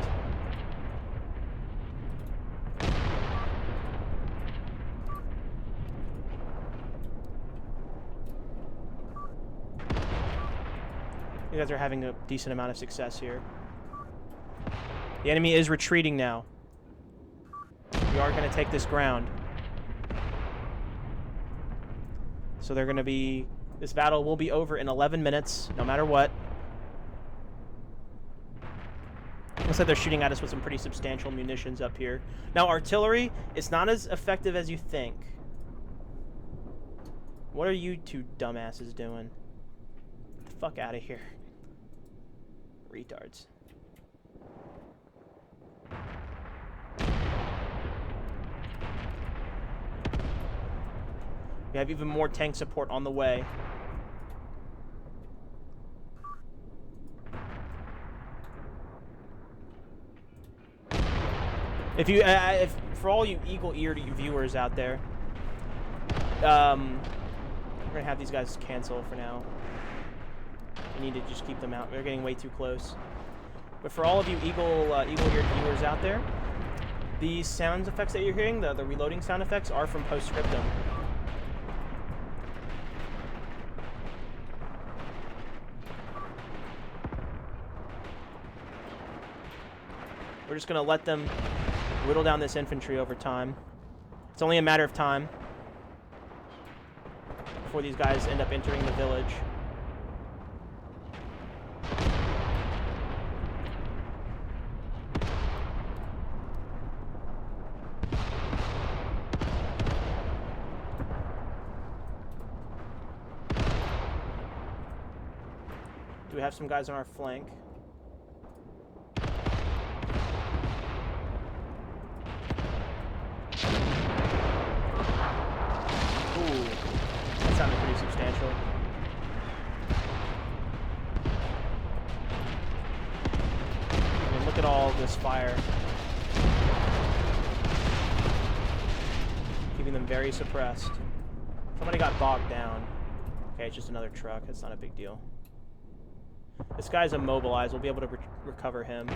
You guys are having a decent amount of success here. The enemy is retreating now. We are going to take this ground. So they're going to be... This battle will be over in 11 minutes, no matter what. Looks like they're shooting at us with some pretty substantial munitions up here. Now, artillery is not as effective as you think. What are you two dumbasses doing? Get the fuck out of here. Retards. We have even more tank support on the way. If you, for all you eagle-eared viewers out there, we're gonna have these guys cancel for now. We need to just keep them out. They're getting way too close. But for all of you eagle-eared viewers out there, these sound effects that you're hearing, the reloading sound effects, are from Postscriptum. We're just going to let them whittle down this infantry over time. It's only a matter of time before these guys end up entering the village. Do we have some guys on our flank? Ooh, that sounded pretty substantial. I mean, look at all this fire. Keeping them very suppressed. Somebody got bogged down. Okay, it's just another truck. That's not a big deal. This guy's immobilized. We'll be able to recover him.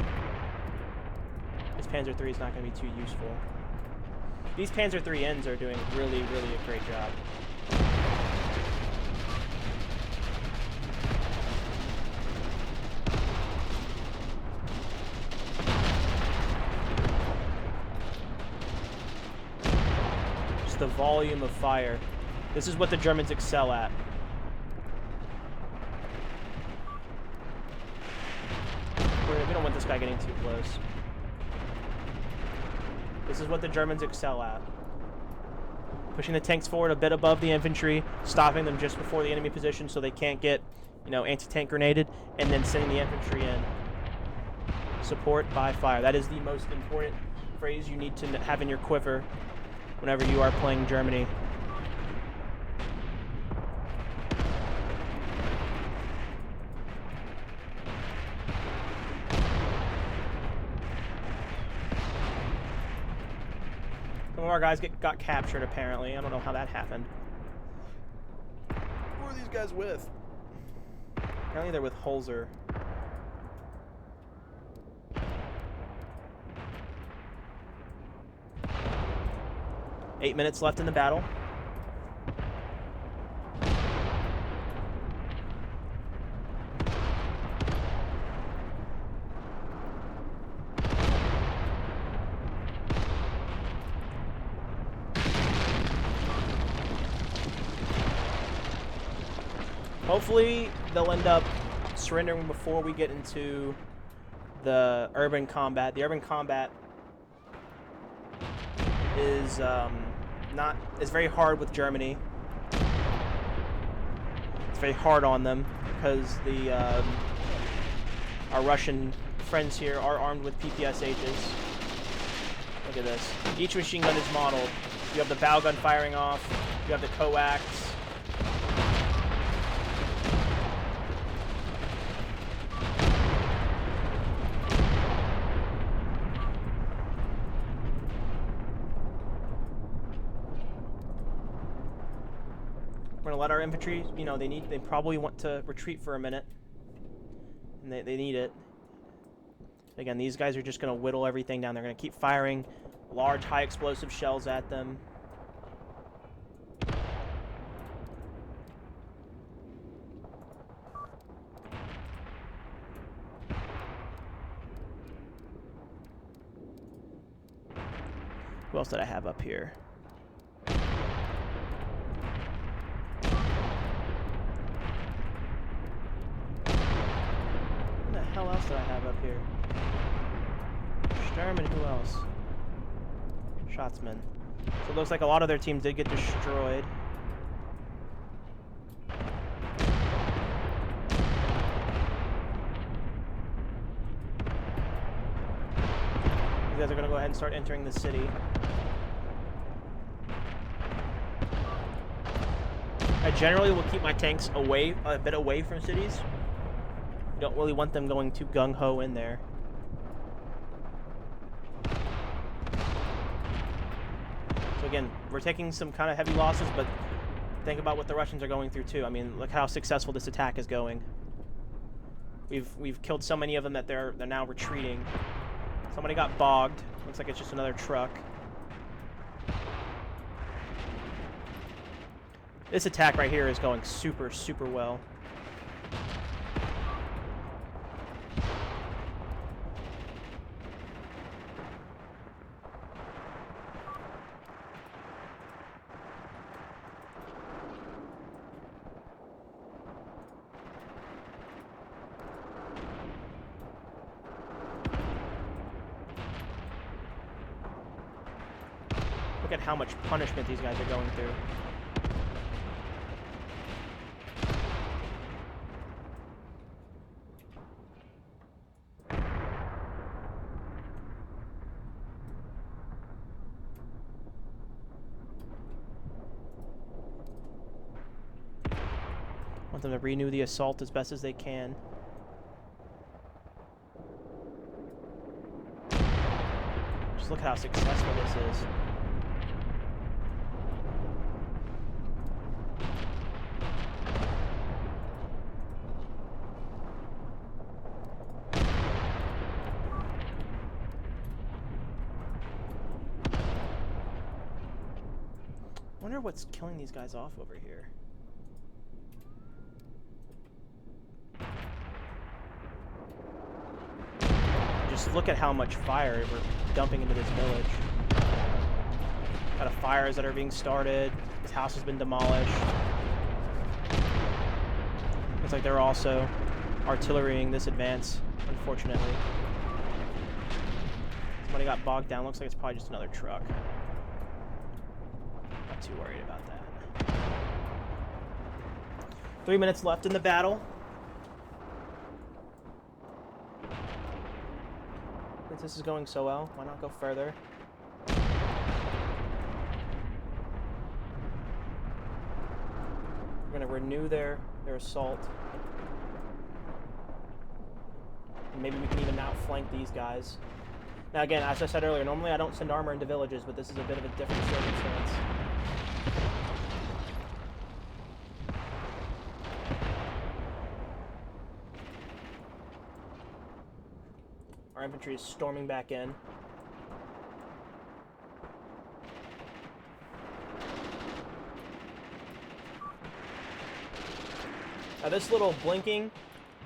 This Panzer III is not going to be too useful. These Panzer III's are doing really, really a great job. Just the volume of fire. This is what the Germans excel at. We don't want this guy getting too close. This is what the Germans excel at. Pushing the tanks forward a bit above the infantry, stopping them just before the enemy position so they can't get, you know, anti-tank grenaded, and then sending the infantry in. Support by fire. That is the most important phrase you need to have in your quiver whenever you are playing Germany. Some of our guys got captured, apparently. I don't know how that happened. Who are these guys with? Apparently they're with Holzer. Eight minutes left in the battle. Hopefully, they'll end up surrendering before we get into the urban combat. The urban combat is is very hard with Germany. It's very hard on them because our Russian friends here are armed with PPSHs. Look at this. Each machine gun is modeled. You have the bow gun firing off. You have the coax. We're gonna let our infantry, you know, they probably want to retreat for a minute. And they need it. Again, these guys are just gonna whittle everything down. They're gonna keep firing large, high explosive shells at them. Who else did I have up here? What else did I have up here? Sturm and who else? Schatzman. So it looks like a lot of their teams did get destroyed. You guys are going to go ahead and start entering the city. I generally will keep my tanks away, a bit away from cities. Don't really want them going too gung-ho in there. So again, we're taking some kind of heavy losses, but think about what the Russians are going through too. I mean, look how successful this attack is going. We've killed so many of them that they're now retreating. Somebody got bogged. Looks like it's just another truck. This attack right here is going super, super well. Look at how much punishment these guys are going through. Want them to renew the assault as best as they can. Just look at how successful this is. Wonder what's killing these guys off over here. Just look at how much fire we're dumping into this village. Got fires that are being started. This house has been demolished. Looks like they're also artillerying this advance, unfortunately. Somebody got bogged down. Looks like it's probably just another truck. Not too worried about that. 3 minutes left in the battle. Since this is going so well, why not go further? We're going to renew their assault. And maybe we can even outflank these guys. Now again, as I said earlier, normally I don't send armor into villages, but this is a bit of a different circumstance. Our infantry is storming back in. Now this little blinking,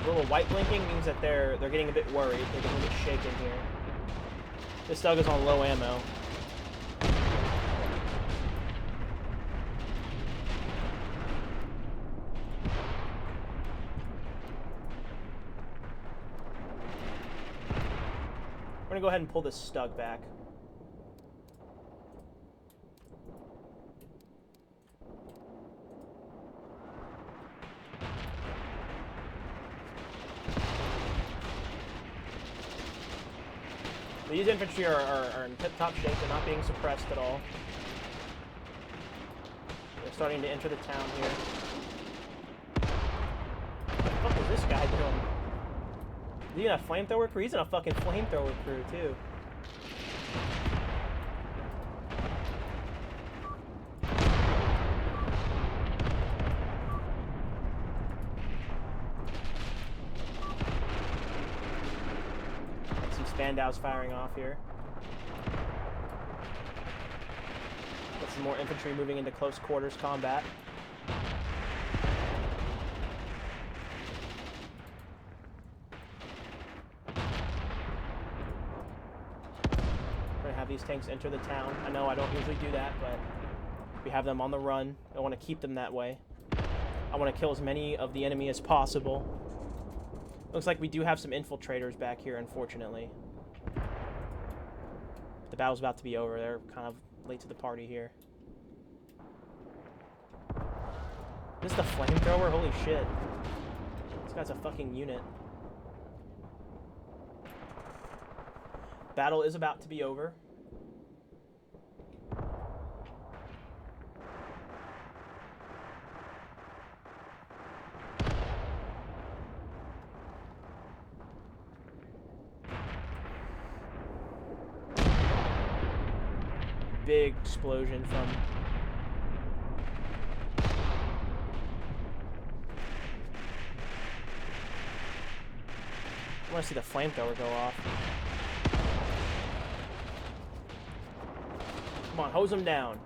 little white blinking means that they're getting a bit worried. They're getting a bit shaken here. This Doug is on low ammo. We're gonna go ahead and pull this Stug back. These infantry are in tip-top shape. They're not being suppressed at all. They're starting to enter the town here. What the fuck is this guy doing? Is he in a flamethrower crew? He's in a fucking flamethrower crew, too. Spandau's firing off here. Got some more infantry moving into close quarters combat. We're gonna have these tanks enter the town. I know I don't usually do that, but we have them on the run. I want to keep them that way. I want to kill as many of the enemy as possible. Looks like we do have some infiltrators back here, unfortunately. The battle's about to be over. They're kind of late to the party here. This is the flamethrower? Holy shit. This guy's a fucking unit. Battle is about to be over. Big explosion from want to see the flamethrower go off. Come on, hose them down.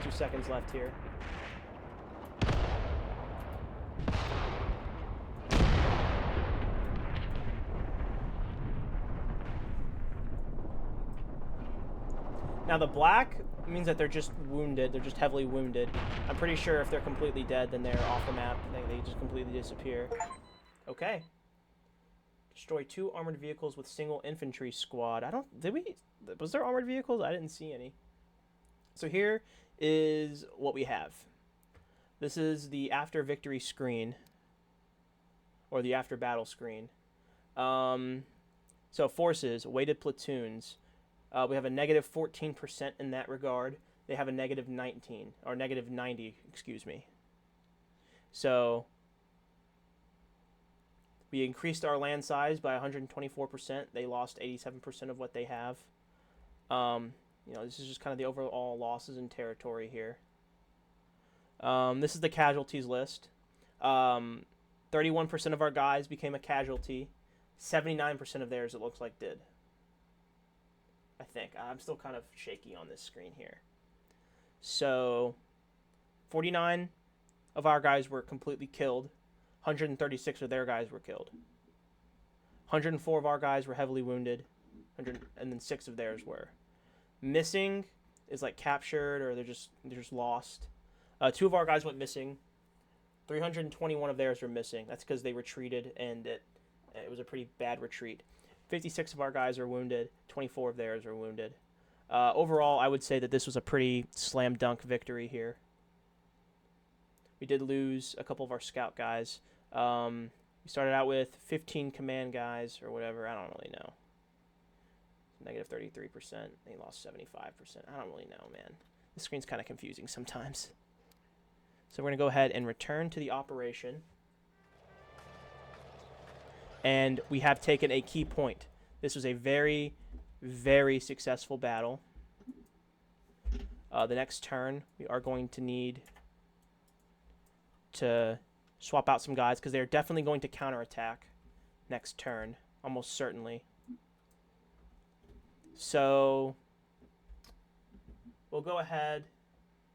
Two seconds left here. Now the black means that they're just wounded. They're just heavily wounded. I'm pretty sure if they're completely dead, then they're off the map. They just completely disappear. Okay. Destroy 2 armored vehicles with single infantry squad. Was there armored vehicles? I didn't see any. So here is what we have. This is the after victory screen, or the after battle screen. So forces, weighted platoons. We have a negative 14% in that regard. They have a negative 19, or negative 90, excuse me. So we increased our land size by 124%. They lost 87% of what they have. You know, this is just kind of the overall losses in territory here. This is the casualties list. 31% of our guys became a casualty. 79% of theirs, it looks like, did. I think. I'm still kind of shaky on this screen here. So, 49 of our guys were completely killed. 136 of their guys were killed. 104 of our guys were heavily wounded. And then 6 of theirs were. Missing is like captured, or they're just lost. 2 of our guys went missing. 321 of theirs were missing. That's because they retreated, and it was a pretty bad retreat. 56 of our guys are wounded. 24 of theirs are wounded. Overall, I would say that this was a pretty slam dunk victory here. We did lose a couple of our scout guys. We started out with 15 command guys or whatever. I don't really know. Negative 33%. They lost 75%. I don't really know, man. The screen's kind of confusing sometimes. So we're going to go ahead and return to the operation. And we have taken a key point. This was a very, very successful battle. The next turn, we are going to need to swap out some guys, because they're definitely going to counterattack next turn, almost certainly. So we'll go ahead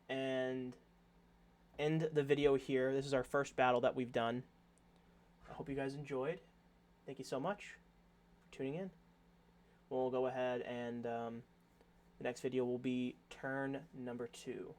and end the video here. This is our first battle that we've done. I hope you guys enjoyed. Thank you so much for tuning in. We'll go ahead and the next video will be turn number 2.